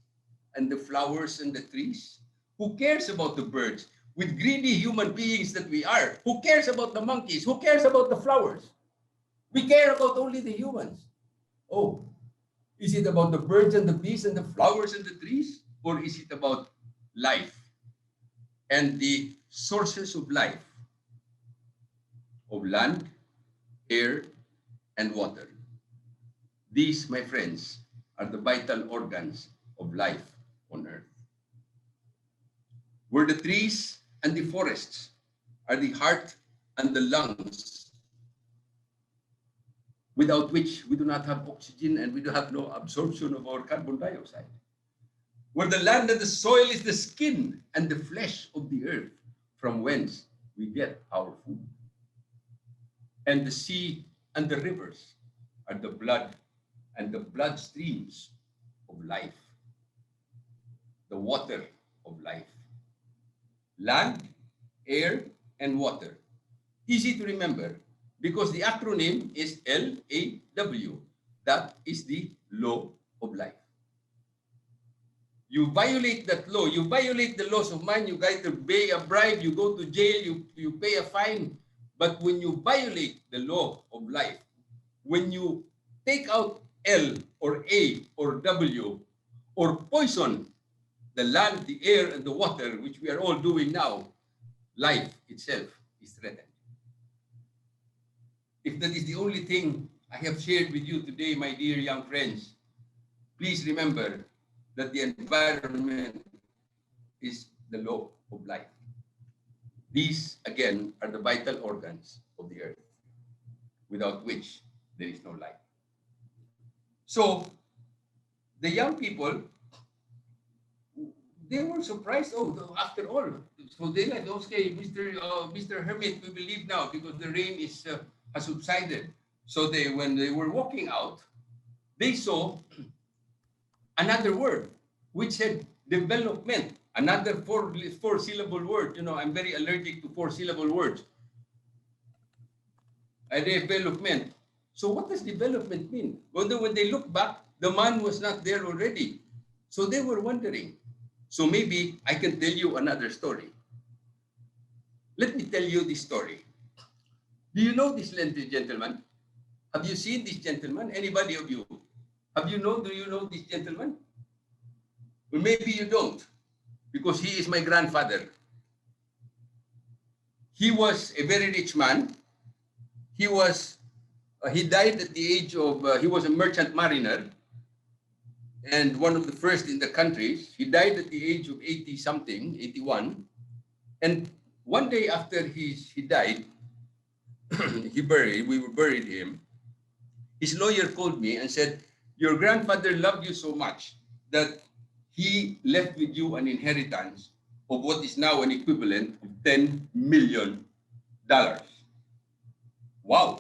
and the flowers and the trees? Who cares about the birds? With greedy human beings that we are, who cares about the monkeys? Who cares about the flowers? We care about only the humans. Oh, is it about the birds and the bees and the flowers and the trees? Or is it about life and the sources of life, of land, air, and water? These, my friends, are the vital organs of life on earth. Where the trees and the forests are the heart and the lungs, without which we do not have oxygen and we do have no absorption of our carbon dioxide. Where the land and the soil is the skin and the flesh of the earth, from whence we get our food. And the sea and the rivers are the blood and the blood streams of life, the water of life. Land, air, and water. Easy to remember because the acronym is LAW. That is the law of life. You violate that law, you violate the laws of man, you either pay a bribe, you go to jail, you pay a fine. But when you violate the law of life, when you take out L or A or W or poison the land, the air, and the water, which we are all doing now, life itself is threatened. If that is the only thing I have shared with you today, my dear young friends, please remember that the environment is the law of life. These, again, are the vital organs of the earth, without which there is no life. So, the young people, they were surprised. Oh, after all, so they like, okay, Mr. Hermit, we will leave now because the rain is has subsided. So when they were walking out, they saw another word which said development. Another four-syllable word. You know, I'm very allergic to 4-syllable words. A development. So what does development mean? Well, when they look back, the man was not there already. So they were wondering. So maybe I can tell you another story. Let me tell you this story. Do you know this gentleman? Have you seen this gentleman? Anybody of you? Do you know this gentleman? Well, maybe you don't, because he is my grandfather. He was a very rich man. He died at the age of, he was a merchant mariner and one of the first in the country. He died at the age of 80-something, 81. And one day after he died, we buried him. His lawyer called me and said, your grandfather loved you so much that he left with you an inheritance of what is now an equivalent of $10 million. Wow.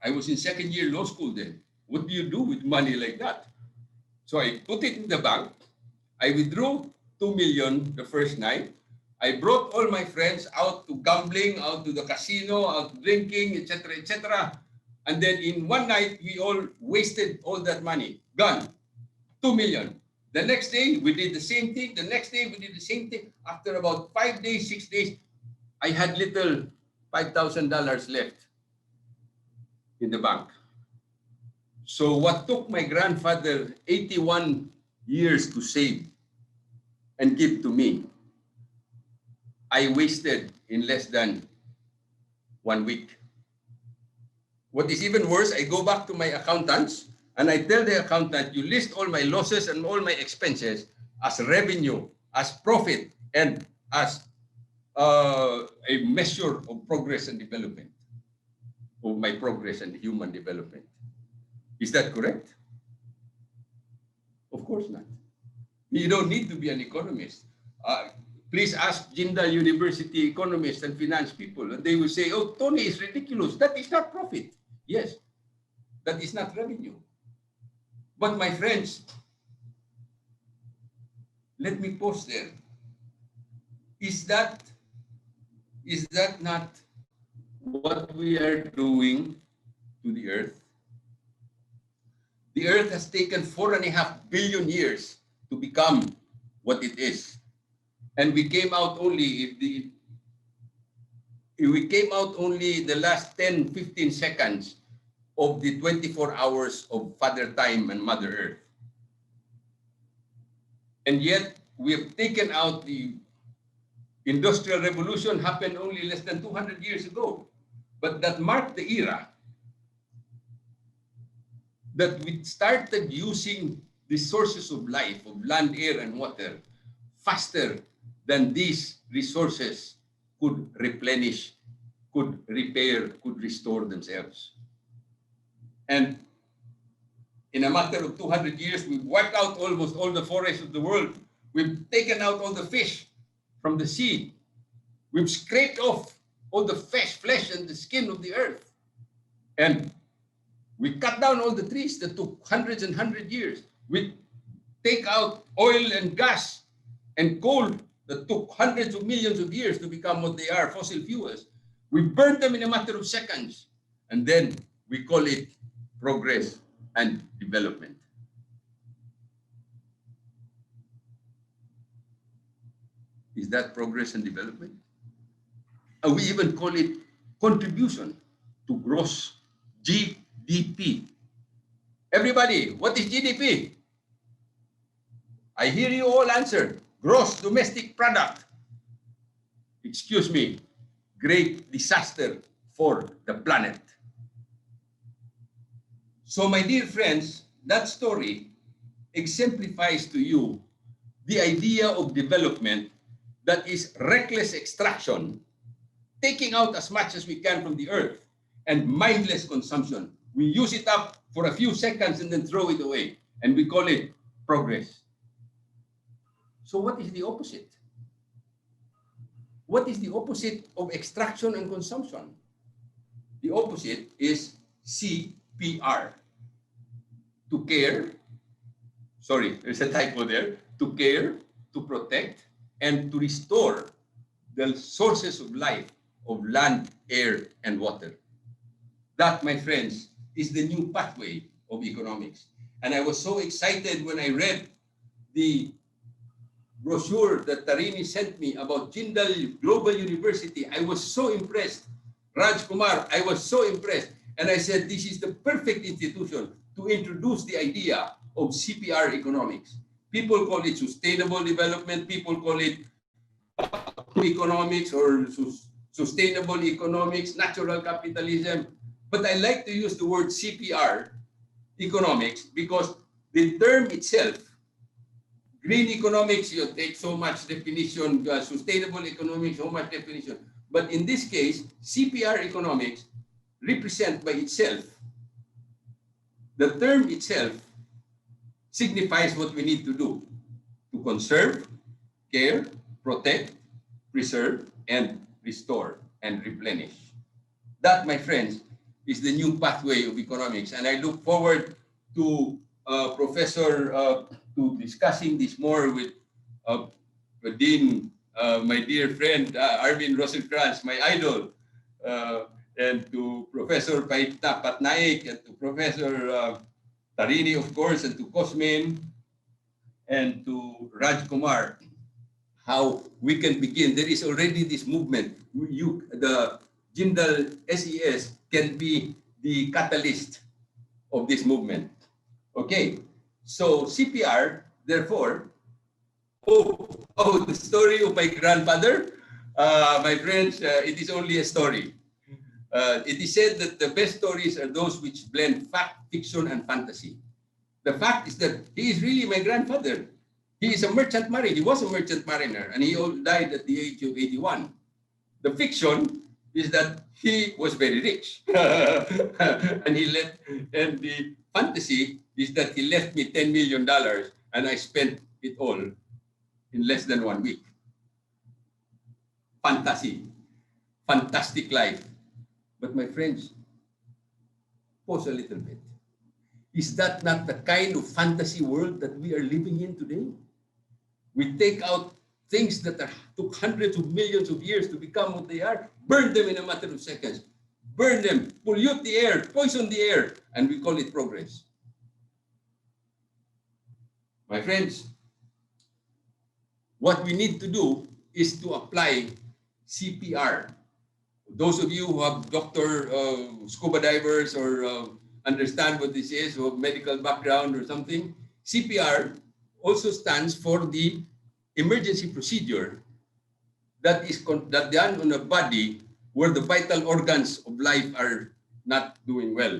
I was in second year law school then. What do you do with money like that? So I put it in the bank. I withdrew 2 million the first night. I brought all my friends out to gambling, out to the casino, out drinking, etc., etc. And then in one night, we all wasted all that money. Gone. 2 million. The next day, we did the same thing. The next day, we did the same thing. After about 5 days, 6 days, I had little $5,000 left in the bank. So what took my grandfather 81 years to save and give to me, I wasted in less than 1 week. What is even worse, I go back to my accountants and I tell the accountant, you list all my losses and all my expenses as revenue, as profit, and as a measure of progress and development, of my progress and human development. Is that correct? Of course not. You don't need to be an economist. Please ask Jindal University economists and finance people, and they will say, oh, Tony is ridiculous. That is not profit. Yes, that is not revenue. But my friends, let me pause there. Is that not what we are doing to the earth? The earth has taken 4.5 billion years to become what it is. And we came out only the last 10, 15 seconds of the 24 hours of Father Time and Mother Earth. And yet we have taken out the Industrial Revolution happened only less than 200 years ago. But that marked the era that we started using the sources of life, of land, air, and water, faster than these resources could replenish, could repair, could restore themselves. And in a matter of 200 years, we've wiped out almost all the forests of the world. We've taken out all the fish from the sea. We've scraped off all the flesh and the skin of the earth. And we cut down all the trees that took hundreds and hundreds years. We take out oil and gas and coal that took hundreds of millions of years to become what they are, fossil fuels. We burn them in a matter of seconds. And then we call it progress and development. Is that progress and development? And we even call it contribution to gross GDP. Everybody, what is GDP? I hear you all answer, gross domestic product. Excuse me, great disaster for the planet. So my dear friends, that story exemplifies to you the idea of development that is reckless extraction, taking out as much as we can from the earth, and mindless consumption. We use it up for a few seconds and then throw it away, and we call it progress. So what is the opposite? What is the opposite of extraction and consumption? The opposite is CPR. To care, sorry, there's a typo there, to care, to protect, and to restore the sources of life of land, air, and water. That, my friends, is the new pathway of economics. And I was so excited when I read the brochure that Tarini sent me about Jindal Global University. I was so impressed. Raj Kumar, I was so impressed. And I said, this is the perfect institution to introduce the idea of CPR economics. People call it sustainable development. People call it economics or sustainable economics, natural capitalism. But I like to use the word CPR economics because the term itself, green economics, you take so much definition, sustainable economics, so much definition. But in this case, CPR economics represent by itself, the term itself signifies what we need to do to conserve, care, protect, preserve, and restore and replenish. That, my friends, is the new pathway of economics. And I look forward to to discussing this more with Dean, my dear friend, Armin Rosenkrantz, my idol, and to Professor Patnaik, and to Professor Tarini, of course, and to Cosmin, and to Raj Kumar, how we can begin. There is already this movement. The Jindal SES can be the catalyst of this movement. Okay, so CPR, therefore, the story of my grandfather, my friends, it is only a story. It is said that the best stories are those which blend fact, fiction, and fantasy. The fact is that he is really my grandfather. He is a merchant mariner. He was a merchant mariner, and he died at the age of 81. The fiction is that he was very rich, and the fantasy is that he left me $10 million, and I spent it all in less than 1 week. Fantasy, fantastic life. But my friends, pause a little bit. Is that not the kind of fantasy world that we are living in today? We take out things that took hundreds of millions of years to become what they are, burn them in a matter of seconds, burn them, pollute the air, poison the air, and we call it progress. My friends, what we need to do is to apply CPR. Those of you who have doctor scuba divers or understand what this is, or medical background or something, CPR also stands for the emergency procedure that is done on a body where the vital organs of life are not doing well.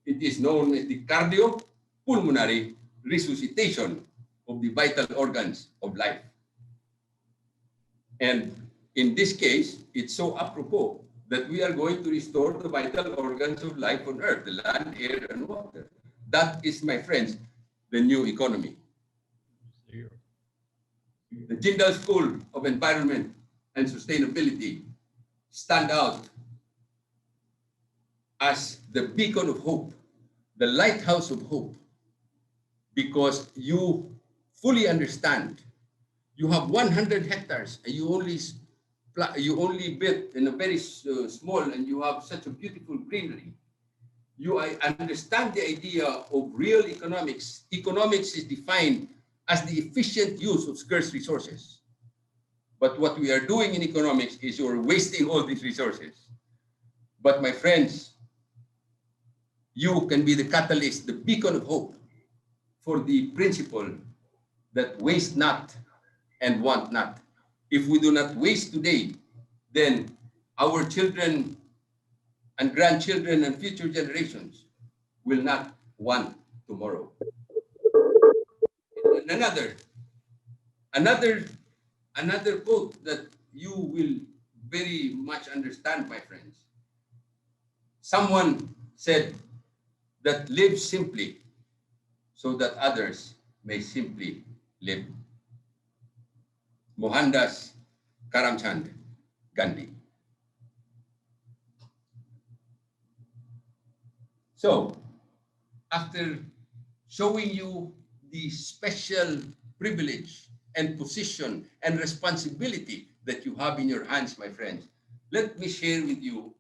It is known as the cardiopulmonary resuscitation of the vital organs of life. And in this case, it's so apropos that we are going to restore the vital organs of life on earth, the land, air, and water. That is, my friends, the new economy. The Jindal School of Environment and Sustainability stand out as the beacon of hope, the lighthouse of hope, because you fully understand. You have 100 hectares and you only build in a very small, and you have such a beautiful greenery. I understand the idea of real economics. Economics is defined as the efficient use of scarce resources. But what we are doing in economics is you're wasting all these resources. But my friends, you can be the catalyst, the beacon of hope for the principle that waste not and want not. If we do not waste today, then our children and grandchildren and future generations will not want tomorrow. And another quote that you will very much understand, my friends. Someone said that live simply so that others may simply live. Mohandas Karamchand Gandhi. So, after showing you the special privilege and position and responsibility that you have in your hands, my friends, let me share with you,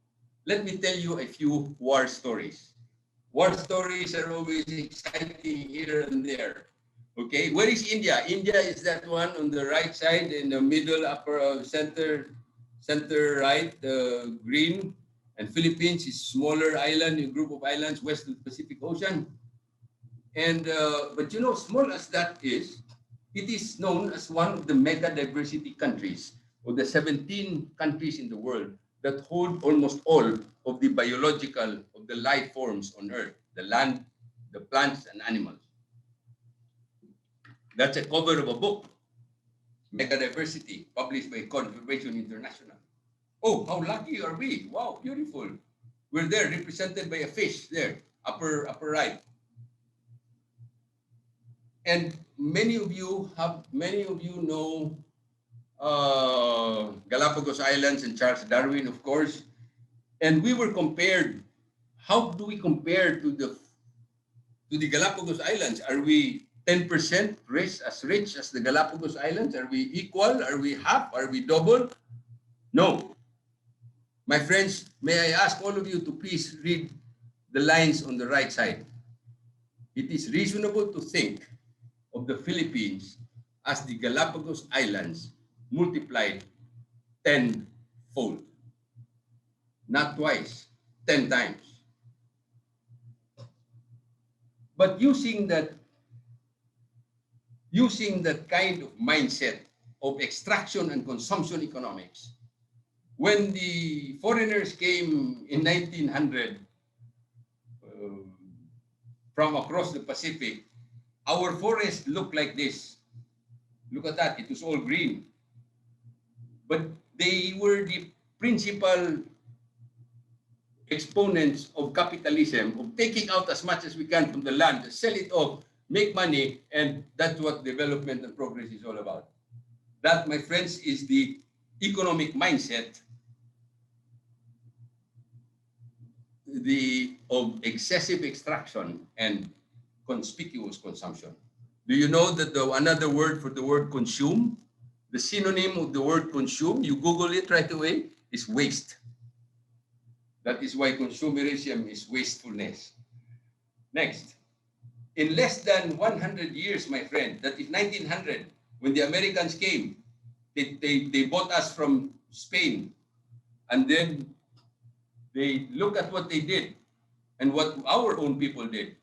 let me tell you a few war stories. War stories are always exciting here and there. Okay, where is India? India is that one on the right side, in the middle, upper center right, green. And Philippines is smaller island, a group of islands west of the Pacific Ocean. And but you know, small as that is, it is known as one of the mega diversity countries, or the 17 countries in the world that hold almost all of the biological, of the life forms on Earth, the land, the plants, and animals. That's a cover of a book, Mega Diversity, published by Conservation International. Oh, how lucky are we? Wow, beautiful. We're there, represented by a fish there, upper right. And many of you know Galapagos Islands and Charles Darwin, of course. And we were compared. How do we compare to the Galapagos Islands? Are we 10% rich as the Galapagos Islands? Are we equal? Are we half? Are we double? No. My friends, may I ask all of you to please read the lines on the right side. It is reasonable to think of the Philippines as the Galapagos Islands multiplied 10-fold. Not twice, 10 times. But using that kind of mindset of extraction and consumption economics, when the foreigners came in 1900 from across the Pacific, our forest looked like this. Look at that, it was all green. But they were the principal exponents of capitalism, of taking out as much as we can from the land, sell it off make money, and that's what development and progress is all about. That, my friends, is the economic mindset of excessive extraction and conspicuous consumption. Do you know that another word for the word consume, the synonym of the word consume, you Google it right away, is waste. That is why consumerism is wastefulness. Next, in less than 100 years, my friend, that is 1900, when the Americans came, they bought us from Spain, and then they look at what they did and what our own people did.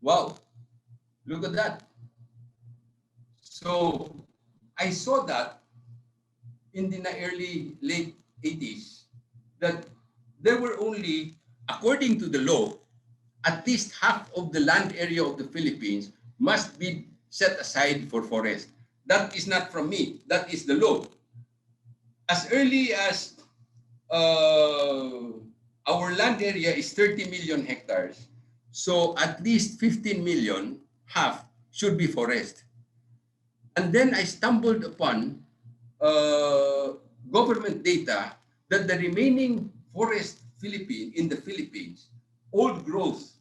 Wow, look at that. So I saw that in the late 80s, that there were only, according to the law, at least half of the land area of the Philippines must be set aside for forest. That is not from me, that is the law. As early as our land area is 30 million hectares, so at least 15 million, half, should be forest. And then I stumbled upon government data that the remaining forest in the Philippines, old growth,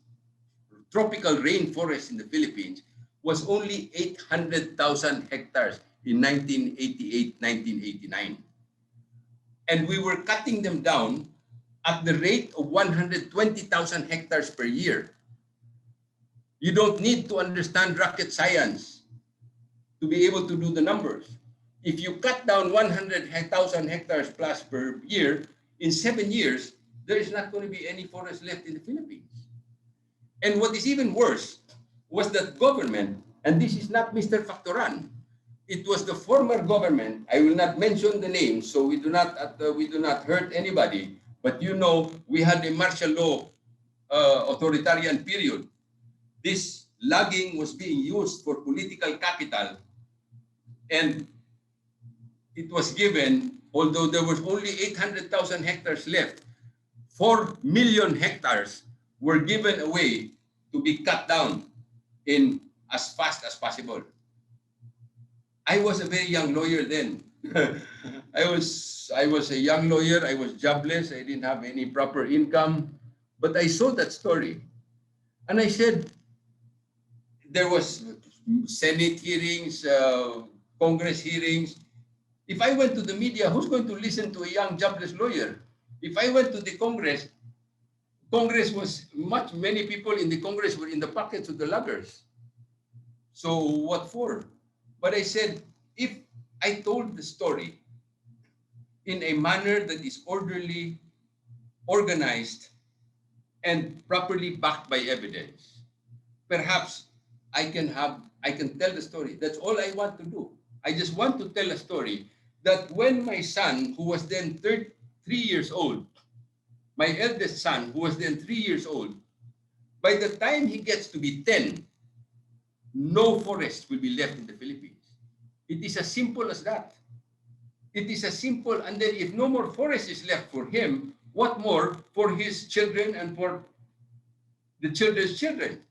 tropical rainforest in the Philippines, was only 800,000 hectares in 1988, 1989. And we were cutting them down at the rate of 120,000 hectares per year. You don't need to understand rocket science to be able to do the numbers. If you cut down 100,000 hectares plus per year, in 7 years, there is not going to be any forest left in the Philippines. And what is even worse was that government, and this is not Mr. Factoran, it was the former government. I will not mention the name, so we do not hurt anybody. But you know, we had a martial law authoritarian period. This logging was being used for political capital, and it was given, although there was only 800,000 hectares left, 4 million hectares were given away to be cut down in as fast as possible. I was a very young lawyer then. I was a young lawyer. I was jobless. I didn't have any proper income. But I saw that story. And I said, there was Senate hearings, Congress hearings. If I went to the media, who's going to listen to a young jobless lawyer? If I went to the Congress, many people in the Congress were in the pockets of the loggers. So what for? But I said, if I told the story in a manner that is orderly, organized, and properly backed by evidence, perhaps I can tell the story. That's all I want to do. I just want to tell a story that when my son, who was then 3 years old, my eldest son, who was then 3 years old, by the time he gets to be 10, no forest will be left in the Philippines. It is as simple as that. It is as simple, and then if no more forest is left for him, what more for his children and for the children's children?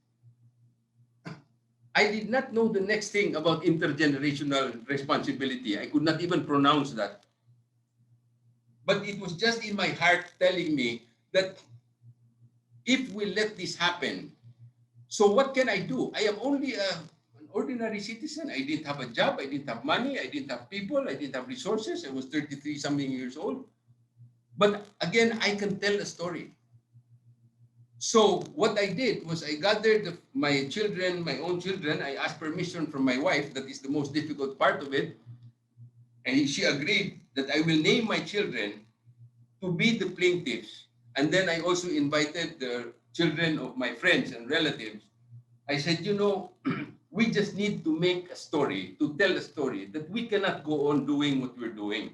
I did not know the next thing about intergenerational responsibility. I could not even pronounce that. But it was just in my heart telling me that if we let this happen, so what can I do? I am only an ordinary citizen. I didn't have a job. I didn't have money. I didn't have people. I didn't have resources. I was 33-something years old. But again, I can tell a story. So what I did was I gathered my children, my own children. I asked permission from my wife. That is the most difficult part of it. And she agreed that I will name my children to be the plaintiffs. And then I also invited the children of my friends and relatives. I said, you know, we just need to make a story, to tell a story that we cannot go on doing what we're doing.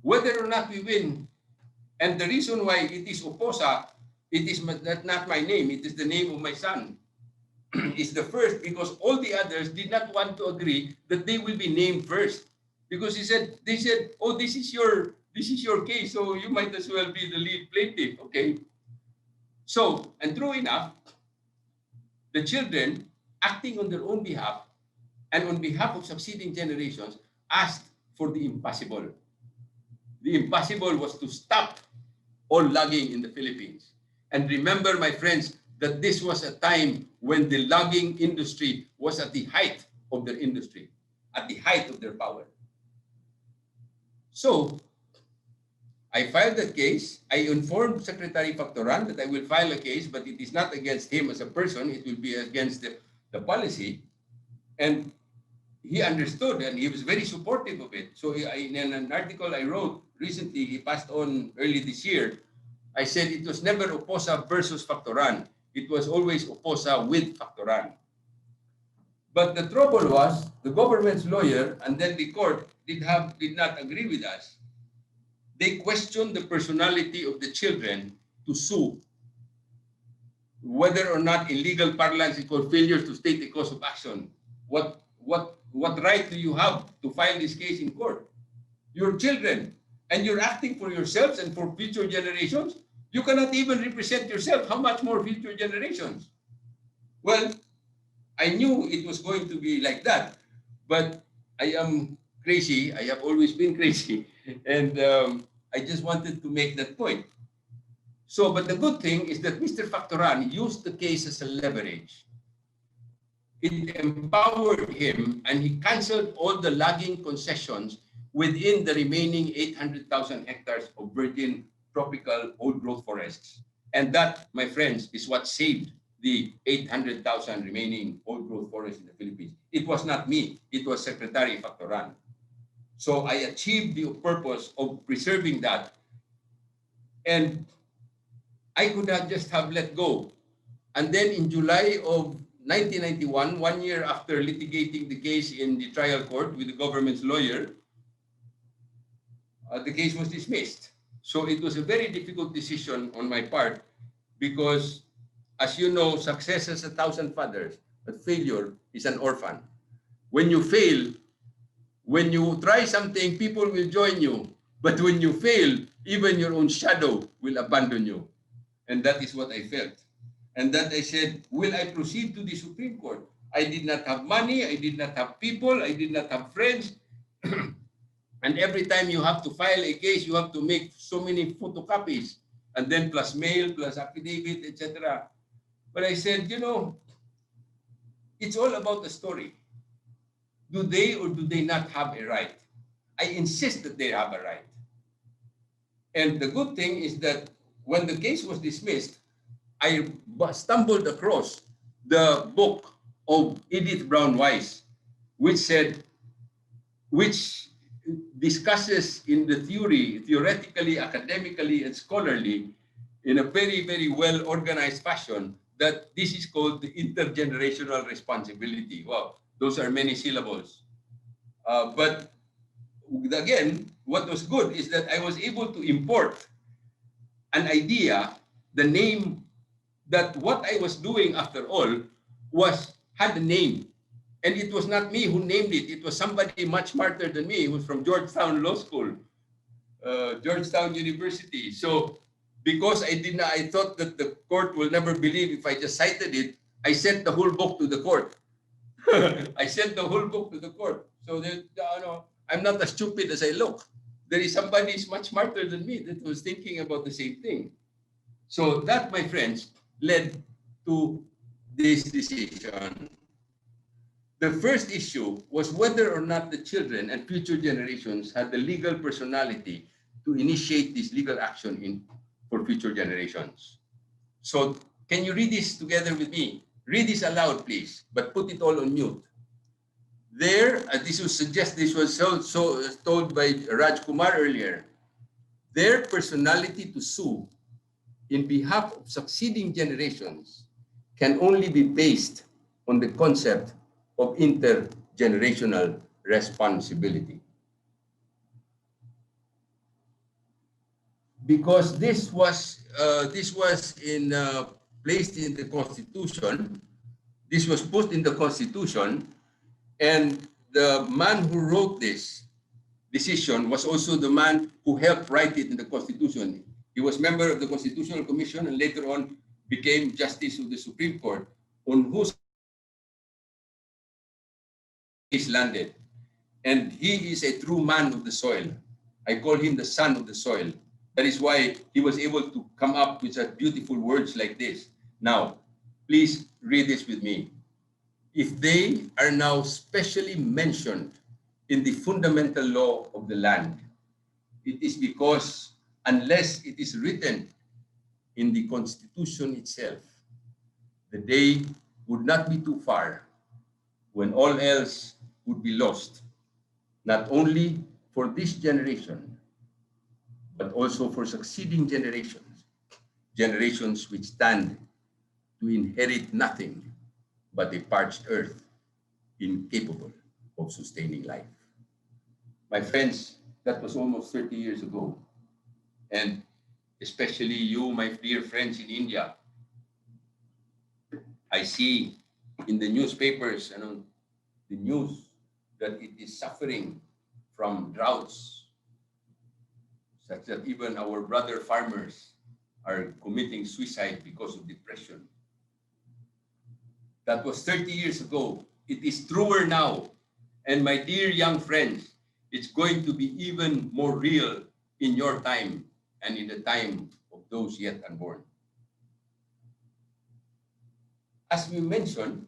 Whether or not we win, and the reason why it is Oposa, it is not my name, it is the name of my son. It's the first because all the others did not want to agree that they will be named first. Because they said, oh, this is your case, so you might as well be the lead plaintiff. Okay. So, and true enough, the children acting on their own behalf and on behalf of succeeding generations, asked for the impossible. The impossible was to stop all logging in the Philippines. And remember, my friends, that this was a time when the logging industry was at the height of their industry, at the height of their power. So I filed that case. I informed Secretary Factoran that I will file a case, but it is not against him as a person. It will be against the policy. And he understood and he was very supportive of it. So in an article I wrote recently, he passed on early this year, I said it was never Oposa versus Factoran. It was always Oposa with Factoran. But the trouble was the government's lawyer and then the court did not agree with us. They questioned the personality of the children to sue, whether or not in legal parlance it called failure to state a cause of action. What right do you have to file this case in court? You're children, and you're acting for yourselves and for future generations. You cannot even represent yourself. How much more future generations? Well, I knew it was going to be like that, but I am crazy. I have always been crazy, and I just wanted to make that point. So, but the good thing is that Mr. Factoran used the case as a leverage. It empowered him, and he canceled all the logging concessions within the remaining 800,000 hectares of virgin tropical old growth forests. And that, my friends, is what saved the 800,000 remaining old growth forests in the Philippines. It was not me, it was Secretary Factoran. So I achieved the purpose of preserving that. And I could not just have let go. And then in July of 1991, 1 year after litigating the case in the trial court with the government's lawyer, the case was dismissed. So it was a very difficult decision on my part because, as you know, success has 1,000 fathers, but failure is an orphan. When you fail, when you try something, people will join you. But when you fail, even your own shadow will abandon you. And that is what I felt. And that I said, will I proceed to the Supreme Court? I did not have money, I did not have people, I did not have friends. And every time you have to file a case, you have to make so many photocopies, and then plus mail, plus affidavit, etc. But I said, you know, it's all about the story. Do they or do they not have a right? I insist that they have a right. And the good thing is that when the case was dismissed, I stumbled across the book of Edith Brown Weiss, which discusses in the theoretically, academically, and scholarly, in a very, very well organized fashion, that this is called the intergenerational responsibility. Wow, those are many syllables. But again, what was good is that I was able to import an idea, the name, that what I was doing after all had a name. And it was not me who named it. It was somebody much smarter than me, who was from Georgetown Law School, Georgetown University. So because I thought that the court will never believe if I just cited it, I sent the whole book to the court. I sent the whole book to the court. So that, I'm not as stupid as I look. There is somebody much smarter than me that was thinking about the same thing. So that, my friends, led to this decision. The first issue was whether or not the children and future generations had the legal personality to initiate this legal action for future generations. So can you read this together with me? Read this aloud, please, but put it all on mute. There, this was told by Raj Kumar earlier. Their personality to sue in behalf of succeeding generations can only be based on the concept of intergenerational responsibility. Because this was placed in the Constitution. This was put in the Constitution, and the man who wrote this decision was also the man who helped write it in the Constitution. He was member of the Constitutional Commission and later on became Justice of the Supreme Court, on whose case landed. And he is a true man of the soil. I call him the son of the soil. That is why he was able to come up with such beautiful words like this. Now, please read this with me. If they are now specially mentioned in the fundamental law of the land, it is because unless it is written in the Constitution itself, the day would not be too far when all else would be lost, not only for this generation, but also for succeeding generations, generations which stand to inherit nothing but a parched earth incapable of sustaining life. My friends, that was almost 30 years ago. And especially you, my dear friends in India, I see in the newspapers and on the news that it is suffering from droughts, such that even our brother farmers are committing suicide because of depression. That was 30 years ago. It is truer now. And my dear young friends, it's going to be even more real in your time and in the time of those yet unborn. As we mentioned,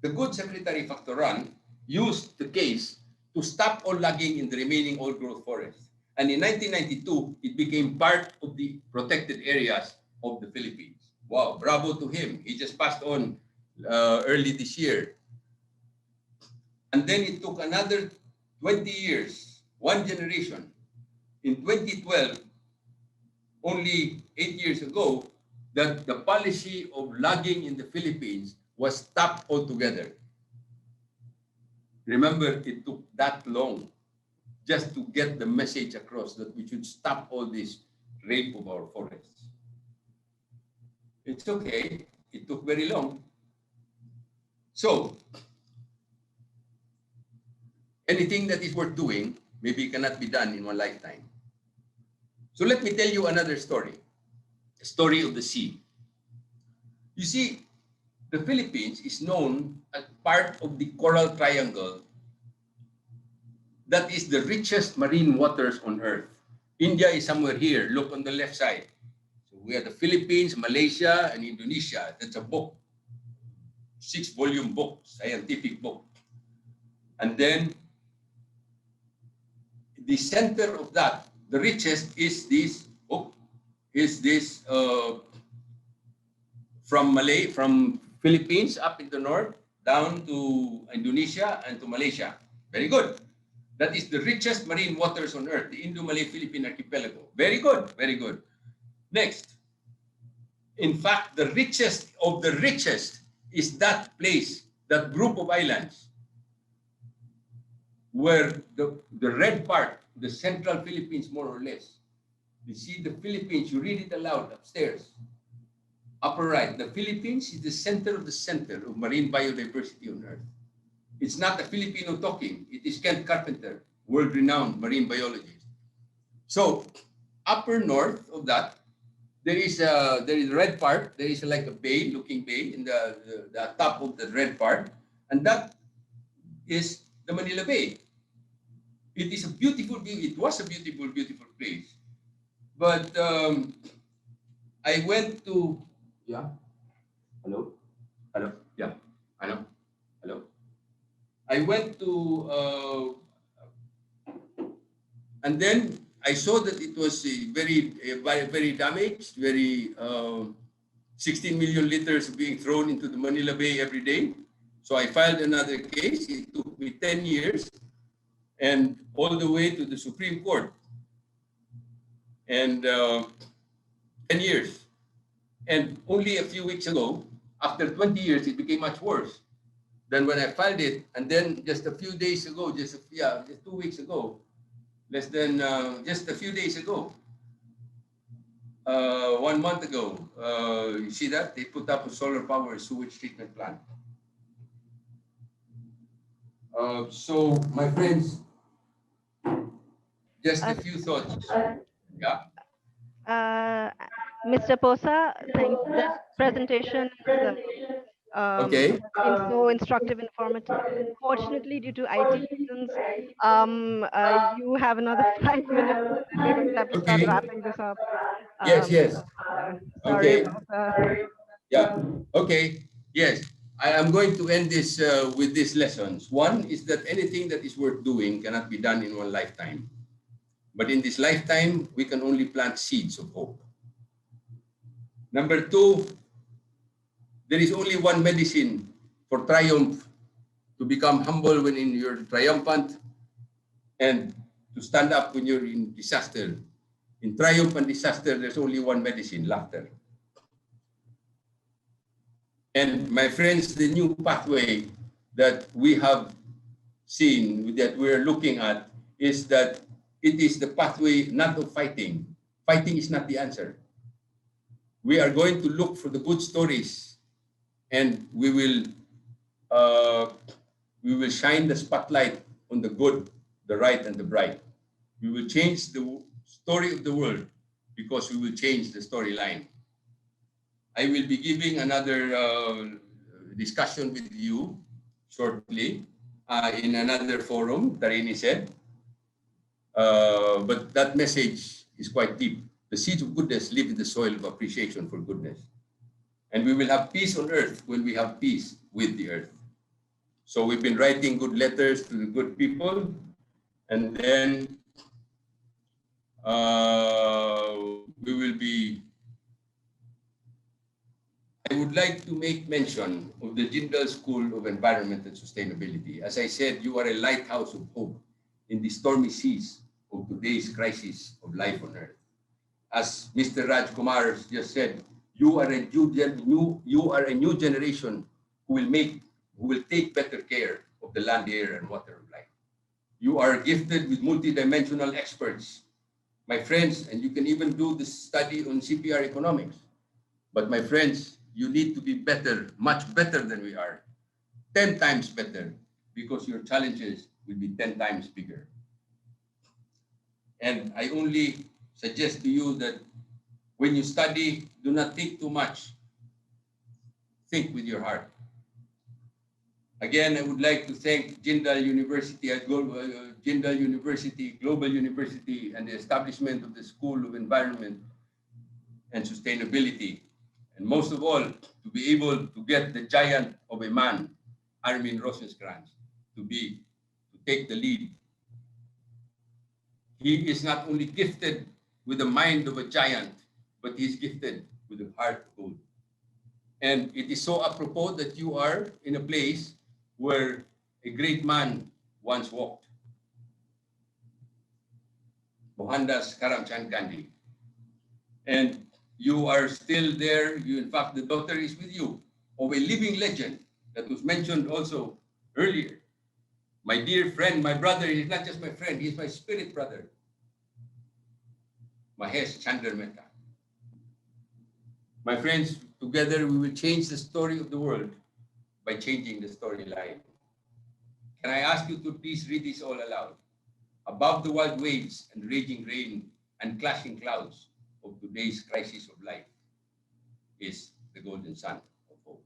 the good Secretary Factoran used the case to stop all logging in the remaining old-growth forests. And in 1992, it became part of the protected areas of the Philippines. Wow, bravo to him. He just passed on early this year. And then it took another 20 years, one generation. In 2012, only 8 years ago, that the policy of logging in the Philippines was stopped altogether. Remember, it took that long just to get the message across that we should stop all this rape of our forests. It's okay. It took very long. So, anything that is worth doing maybe cannot be done in one lifetime. So let me tell you another story, the story of the sea. You see, the Philippines is known as part of the Coral Triangle that is the richest marine waters on earth. India is somewhere here. Look on the left side. So we have the Philippines, Malaysia, and Indonesia. That's a book, 6-volume book, scientific book. And then the center of that, the richest is this, from Philippines up in the north, down to Indonesia and to Malaysia. Very good. That is the richest marine waters on earth, the Indo-Malay-Philippine archipelago. Very good, very good. Next. In fact, the richest of the richest is that place, that group of islands, where the red part, the central Philippines more or less. You see the Philippines, you read it aloud upstairs. Upper right, the Philippines is the center of marine biodiversity on earth. It's not a Filipino talking, it is Kent Carpenter, world-renowned marine biologist. So, upper north of that, there is a red part, there is like a bay, looking bay in the top of the red part, and that is the Manila Bay. It is a beautiful, it was a beautiful, beautiful place. But I went to, yeah, hello, yeah, hello. I went to, and then I saw that it was very damaged, 16 million liters being thrown into the Manila Bay every day. So I filed another case. It took me 10 years and all the way to the Supreme Court. And 10 years. And only a few weeks ago, after 20 years, it became much worse than when I filed it. And then just a few days ago, just 2 weeks ago, just a few days ago, 1 month ago, you see that? They put up a solar power sewage treatment plant. So, my friends, just a few thoughts. Yeah. Mr. Posa, thank. This presentation is Okay. so instructive, informative. Unfortunately, due to IT reasons, you have another 5 minutes, and then we're going to have to start Okay. wrapping this up. Yes, yes. Sorry Okay. about that. Yeah. Okay. Yes. I am going to end this with these lessons. One is that anything that is worth doing cannot be done in one lifetime. But in this lifetime, we can only plant seeds of hope. Number two, there is only one medicine for triumph: to become humble when you're triumphant, and to stand up when you're in disaster. In triumph and disaster, there's only one medicine: laughter. And my friends, the new pathway that we have seen, that we're looking at, is that it is the pathway not of fighting. Fighting is not the answer. We are going to look for the good stories, and we will shine the spotlight on the good, the right, and the bright. We will change the story of the world because we will change the storyline. I will be giving another discussion with you shortly in another forum, Tarini said. But that message is quite deep. The seeds of goodness live in the soil of appreciation for goodness. And we will have peace on earth when we have peace with the earth. So we've been writing good letters to the good people, and then we will be. I would like to make mention of the Jindal School of Environment and Sustainability. As I said, you are a lighthouse of hope in the stormy seas of today's crisis of life on earth. As Mr. Raj Kumar just said, you are a new generation who will take better care of the land, air, and water of life. You are gifted with multidimensional experts, my friends, and you can even do this study on CPR economics. But my friends, you need to be better, much better than we are, 10 times better, because your challenges will be 10 times bigger. And I only suggest to you that when you study, do not think too much. Think with your heart. Again, I would like to thank Jindal University, Global University, and the establishment of the School of Environment and Sustainability. And most of all, to be able to get the giant of a man, Armin Rosencrantz, to take the lead. He is not only gifted with the mind of a giant, but he's gifted with a heart of gold. And it is so apropos that you are in a place where a great man once walked, Mohandas Karamchand Gandhi. And you are still there. In fact, the daughter is with you, of a living legend that was mentioned also earlier. My dear friend, my brother, he's not just my friend, he's my spirit brother, Mahesh Chandra Mehta. My friends, together we will change the story of the world by changing the storyline. Can I ask you to please read this all aloud? Above the wild waves and raging rain and clashing clouds of today's crisis of life is the golden sun of hope.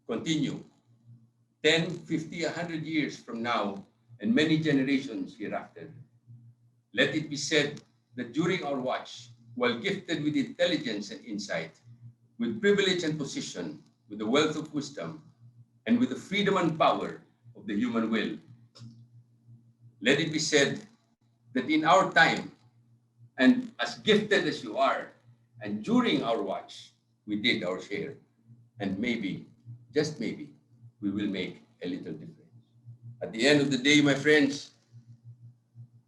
Continue. 10, 50, 100 years from now, and many generations hereafter, let it be said that during our watch, while gifted with intelligence and insight, with privilege and position, with the wealth of wisdom, and with the freedom and power of the human will, let it be said that in our time, and as gifted as you are, and during our watch, we did our share. And maybe, just maybe, we will make a little difference. At the end of the day, my friends,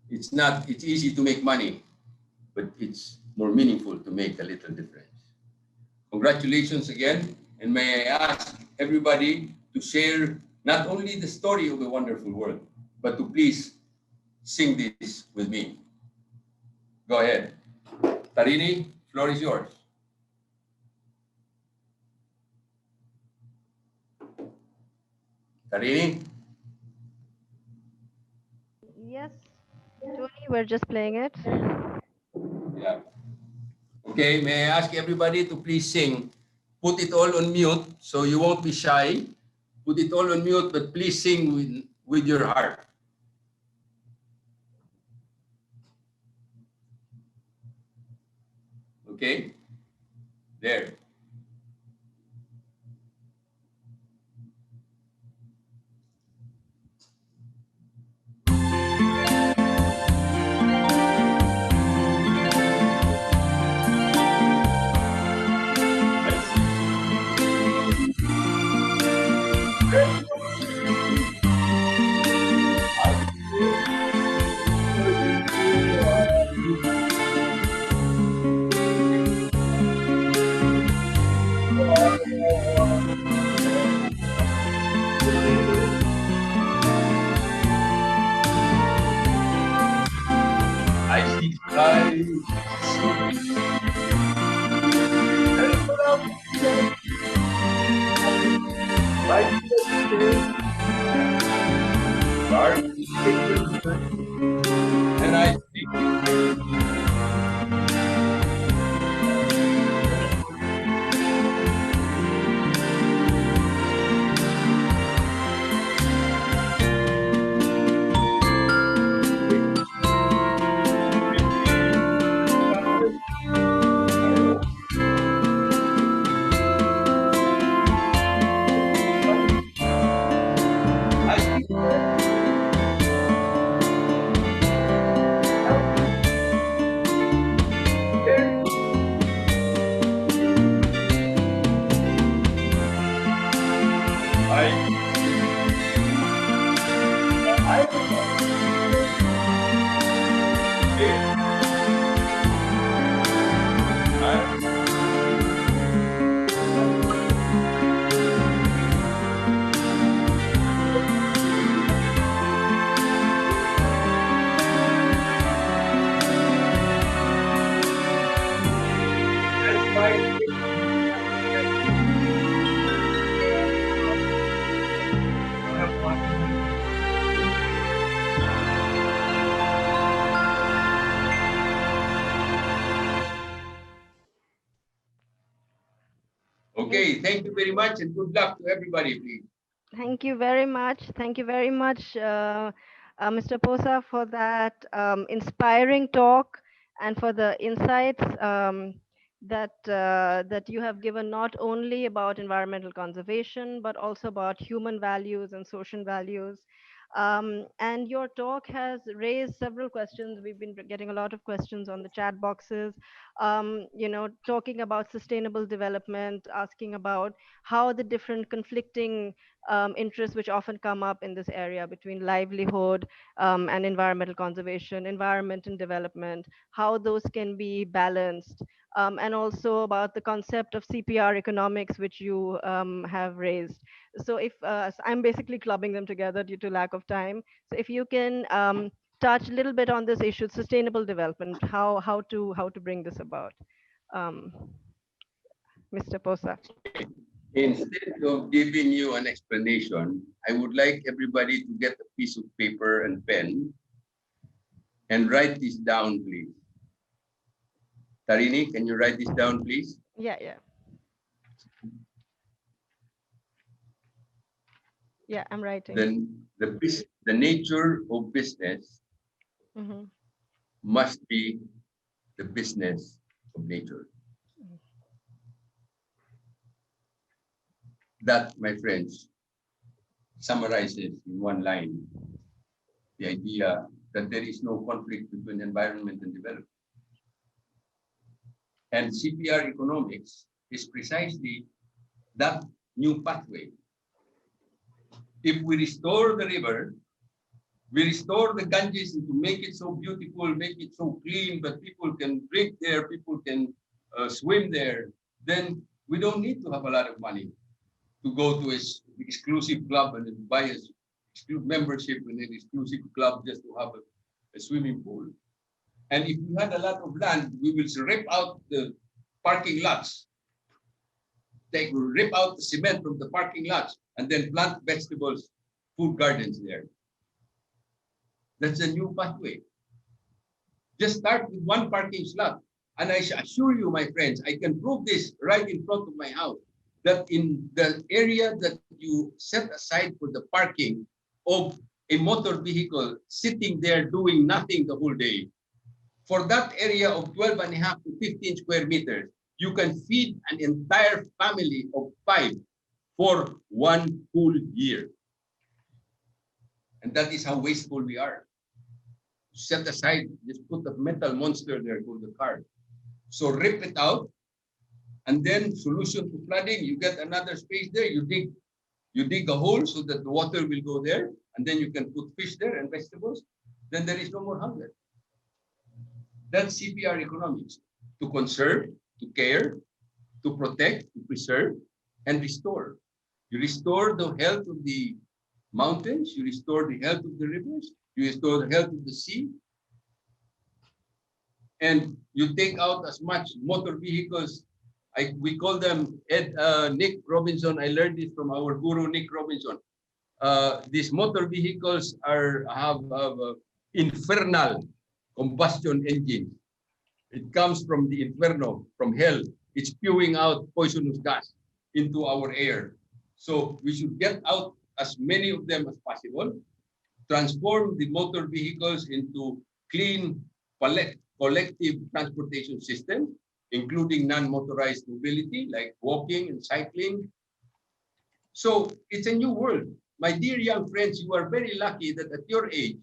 it's easy to make money, but it's more meaningful to make a little difference. Congratulations again, and may I ask everybody to share not only the story of a wonderful world, but to please sing this with me. Go ahead. Tarini, floor is yours. Tarini? Yes, Tony, we're just playing it. Yeah. Okay, may I ask everybody to please sing put it all on mute so you won't be shy. Put it all on mute, but please sing with your heart. Okay? There. I see skies. And I see Okay, thank you very much and good luck to everybody, please. Thank you very much. Thank you very much, Mr. Posa, for that inspiring talk and for the insights that you have given, not only about environmental conservation, but also about human values and social values. And your talk has raised several questions. We've been getting a lot of questions on the chat boxes, talking about sustainable development, asking about how the different conflicting interests which often come up in this area between livelihood and environmental conservation, environment and development, how those can be balanced, and also about the concept of CPR economics, which you have raised. So if I'm basically clubbing them together due to lack of time. So if you can touch a little bit on this issue, sustainable development, how to bring this about, Mr. Posa. Instead of giving you an explanation, I would like everybody to get a piece of paper and pen and write this down, please. Tarini, can you write this down, please? Yeah. Yeah, I'm writing. Then the nature of business must be the business of nature. That, my friends, summarizes in one line the idea that there is no conflict between environment and development. And CPR economics is precisely that new pathway. If we restore the river, we restore the Ganges to make it so beautiful, make it so clean, but people can drink there, people can swim there, then we don't need to have a lot of money to go to an exclusive club and buy a membership in an exclusive club just to have a swimming pool. And if we had a lot of land, we will rip out the parking lots. Rip out the cement from the parking lots and then plant vegetables, food gardens there. That's a new pathway. Just start with one parking slot. And I assure you, my friends, I can prove this right in front of my house. that in the area that you set aside for the parking of a motor vehicle sitting there doing nothing the whole day, for that area of 12.5 to 15 square meters, you can feed an entire family of 5 for 1 full year. And that is how wasteful we are. Set aside, just put a metal monster there for the car. So rip it out, and then solution to flooding, you get another space there, you dig a hole so that the water will go there, and then you can put fish there and vegetables, then there is no more hunger. That's CPR economics: to conserve, to care, to protect, to preserve, and restore. You restore the health of the mountains, you restore the health of the rivers, you restore the health of the sea, and you take out as much motor vehicles. We call them Nick Robinson. I learned this from our guru, Nick Robinson. These motor vehicles have infernal combustion engines. It comes from the inferno, from hell. It's spewing out poisonous gas into our air. So we should get out as many of them as possible, transform the motor vehicles into clean, collective transportation systems, including non-motorized mobility like walking and cycling. So it's a new world. My dear young friends, you are very lucky that at your age,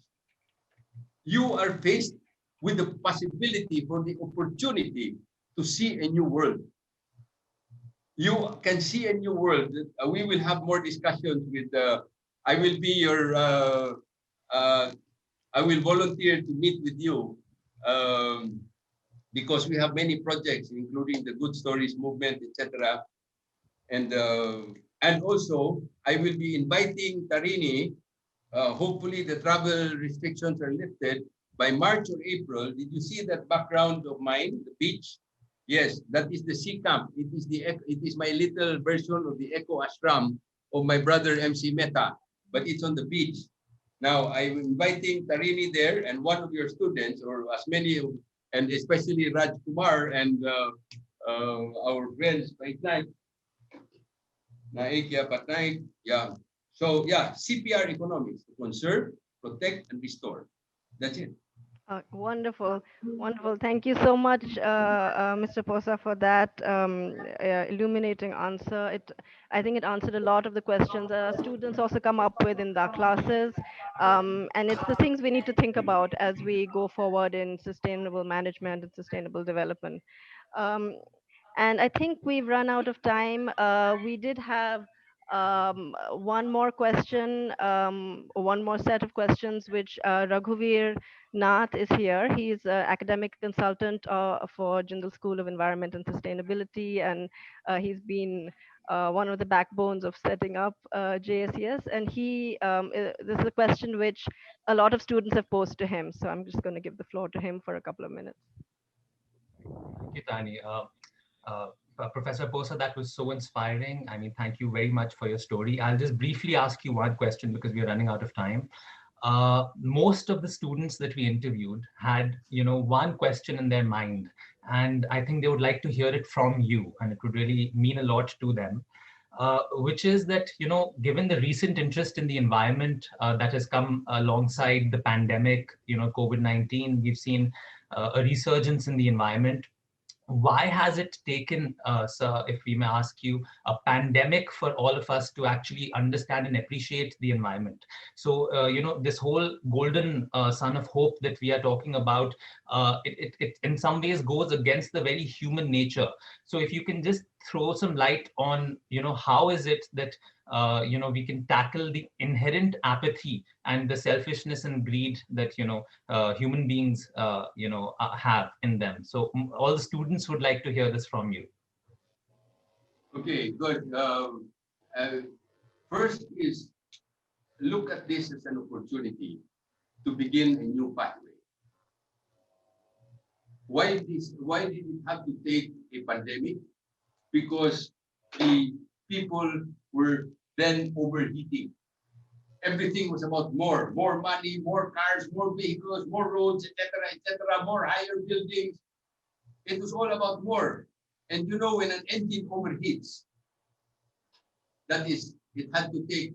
you are faced with the possibility for the opportunity to see a new world. You can see a new world. We will have more discussions with, I will be your, I will volunteer to meet with you because we have many projects, including the Good Stories movement, etc. And also, I will be inviting Tarini. Hopefully, the travel restrictions are lifted by March or April. Did you see that background of mine, the beach? Yes, that is the sea camp. It is my little version of the Eco Ashram of my brother MC Mehta, but it's on the beach. Now, I'm inviting Tarini there and one of your students, or as many, and especially Raj Kumar and our friends, Paitnay, Naikya Patnaik, yeah. So yeah, CPR economics: to conserve, protect, and restore. That's it. Wonderful, wonderful. Thank you so much, Mr. Posa, for that illuminating answer. I think it answered a lot of the questions students also come up with in their classes. And it's the things we need to think about as we go forward in sustainable management and sustainable development. And I think we've run out of time. We did have one more question, one more set of questions, which Raghuvir Nath is here. He's an academic consultant for Jindal School of Environment and Sustainability, and he's been one of the backbones of setting up JSES. And this is a question which a lot of students have posed to him. So I'm just going to give the floor to him for a couple of minutes. Thank you, Tani. Professor Posa, that was so inspiring. I mean, thank you very much for your story. I'll just briefly ask you one question because we're running out of time. Most of the students that we interviewed had, one question in their mind, and I think they would like to hear it from you, and it would really mean a lot to them, which is that, given the recent interest in the environment that has come alongside the pandemic, COVID-19, we've seen a resurgence in the environment. Why has it taken, sir, if we may ask you, a pandemic for all of us to actually understand and appreciate the environment? So, this whole golden sun of hope that we are talking about, it in some ways goes against the very human nature. So if you can just throw some light on, how is it that, we can tackle the inherent apathy and the selfishness and greed that, human beings, have in them. So all the students would like to hear this from you. Okay, good. First is look at this as an opportunity to begin a new pathway. Why did it have to take a pandemic? Because the people were then overheating. Everything was about more money, more cars, more vehicles, more roads, etc., more higher buildings. It was all about more. And when an engine overheats, That is, it had to take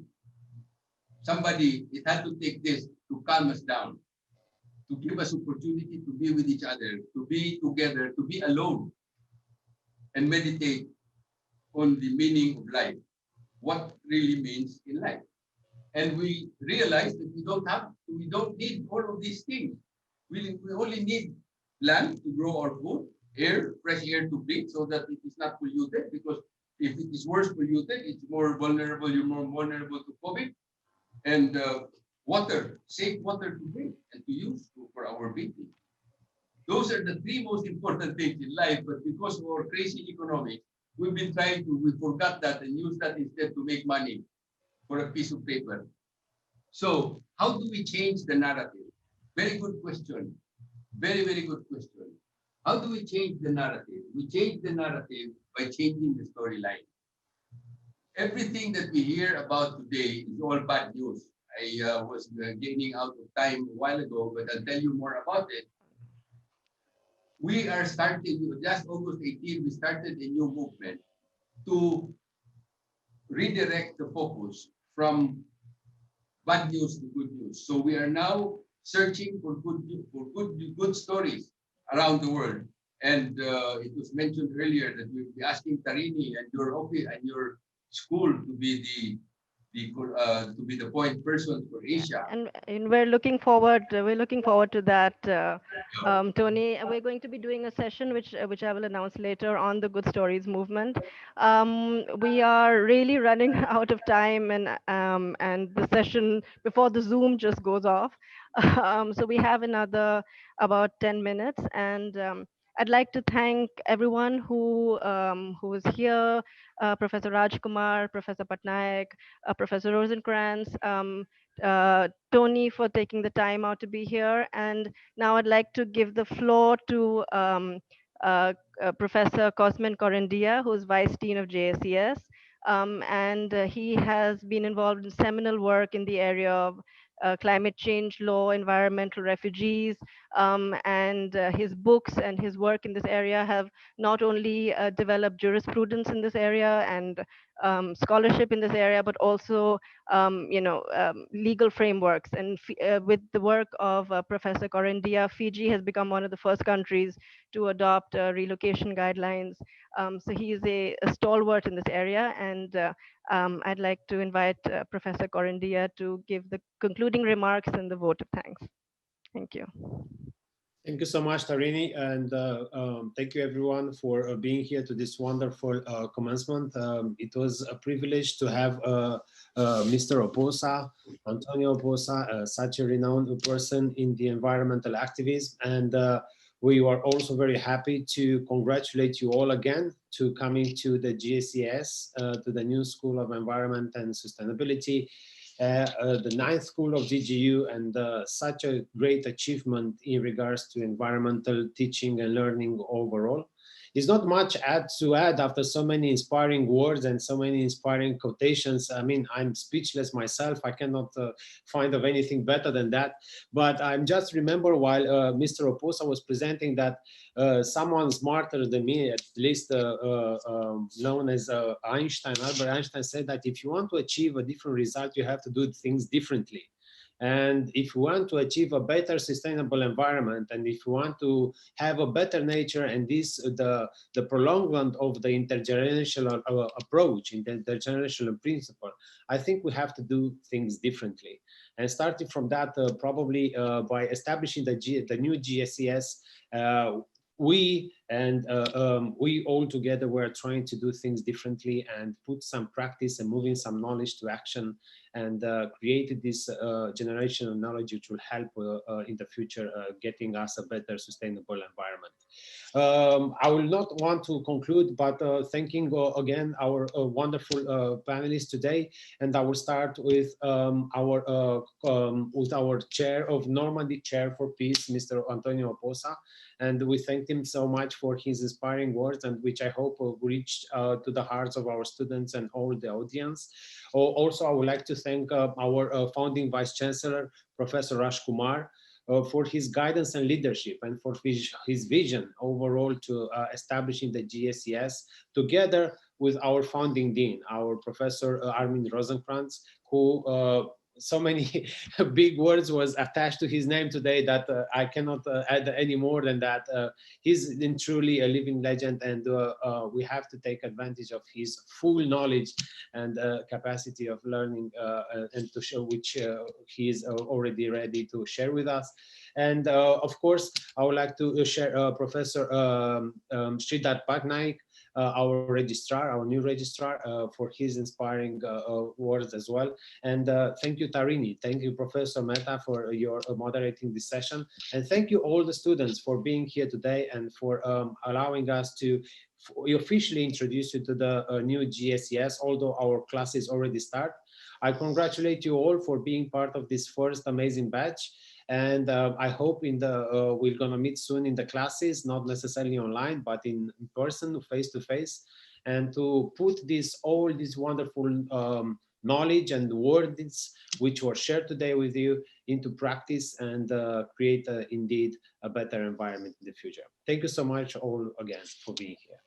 this to calm us down, to give us opportunity to be with each other, to be together, to be alone, and meditate on the meaning of life, what really means in life. And we realized that we don't need all of these things. We only need land to grow our food, air, fresh air to breathe so that it is not polluted, because if it is worse polluted, it's more vulnerable, you're more vulnerable to COVID. And water, safe water to drink and to use for our bathing. Those are the three most important things in life, but because of our crazy economics, we forgot that and use that instead to make money for a piece of paper. So how do we change the narrative? Very good question. Very, very good question. How do we change the narrative? We change the narrative by changing the storyline. Everything that we hear about today is all bad news. I was gaining out of time a while ago, but I'll tell you more about it. We are starting, just August 18, we started a new movement to redirect the focus from bad news to good news. So we are now searching for good stories around the world. And it was mentioned earlier that we'll be asking Tarini and your office and your school to be the point person for Asia. And we're looking forward to that, Tony. We're going to be doing a session which I will announce later on the Good Stories movement. We are really running out of time, and the session before the Zoom just goes off. So we have another about 10 minutes, and I'd like to thank everyone who is here, Professor Rajkumar, Professor Patnaik, Professor Rosenkrantz, Tony for taking the time out to be here. And now I'd like to give the floor to Professor Cosmin Corendia, who's Vice Dean of JSES. And he has been involved in seminal work in the area of climate change law, environmental refugees, and his books and his work in this area have not only developed jurisprudence in this area and scholarship in this area, but also legal frameworks. And with the work of Professor Corendia, Fiji has become one of the first countries to adopt relocation guidelines. So he is a stalwart in this area, and I'd like to invite Professor Corendia to give the concluding remarks and the vote of thanks. Thank you. Thank you so much, Tarini, and thank you everyone for being here to this wonderful commencement. It was a privilege to have Mr. Oposa, Antonio Oposa, such a renowned person in the environmental activism, and we are also very happy to congratulate you all again to coming to the JSES, to the new School of Environment and Sustainability. The 9th school of GGU, and such a great achievement in regards to environmental teaching and learning overall. There's not much to add after so many inspiring words and so many inspiring quotations. I mean, I'm speechless myself. I cannot find of anything better than that. But I'm just remember while Mr. Oposa was presenting that someone smarter than me, at least known as Einstein, Albert Einstein, said that if you want to achieve a different result, you have to do things differently. And if you want to achieve a better sustainable environment, and if you want to have a better nature, and this the prolongment of the intergenerational approach, in the intergenerational principle, I think we have to do things differently. And starting from that, probably by establishing the new GSES, we all together were trying to do things differently and put some practice and moving some knowledge to action, and created this generation of knowledge which will help in the future getting us a better sustainable environment. I will not want to conclude, but thanking again our wonderful panelists today, and I will start with our chair of Normandy, Chair for Peace, Mr. Antonio Oposa, and we thank him so much for his inspiring words, and which I hope will reach to the hearts of our students and all the audience. Also, I would like to thank our founding Vice Chancellor, Professor Rajkumar, for his guidance and leadership, and for his vision overall to establishing the JSES, together with our founding dean, our Professor Armin Rosenkrantz, who so many big words was attached to his name today that I cannot add any more than that. He's truly a living legend, and we have to take advantage of his full knowledge and capacity of learning, and to show which he is already ready to share with us. And of course, I would like to share Professor Sridhar Patnaik, our registrar, our new registrar, for his inspiring words as well. And thank you, Tarini. Thank you, Professor Mehta, for your moderating this session. And thank you all the students for being here today and for allowing us to officially introduce you to the new JSES, although our classes already start. I congratulate you all for being part of this first amazing batch. And I hope we're gonna meet soon in the classes, not necessarily online, but in person, face to face, and to put all this wonderful knowledge and words which were shared today with you into practice, and create indeed a better environment in the future. Thank you so much all again for being here.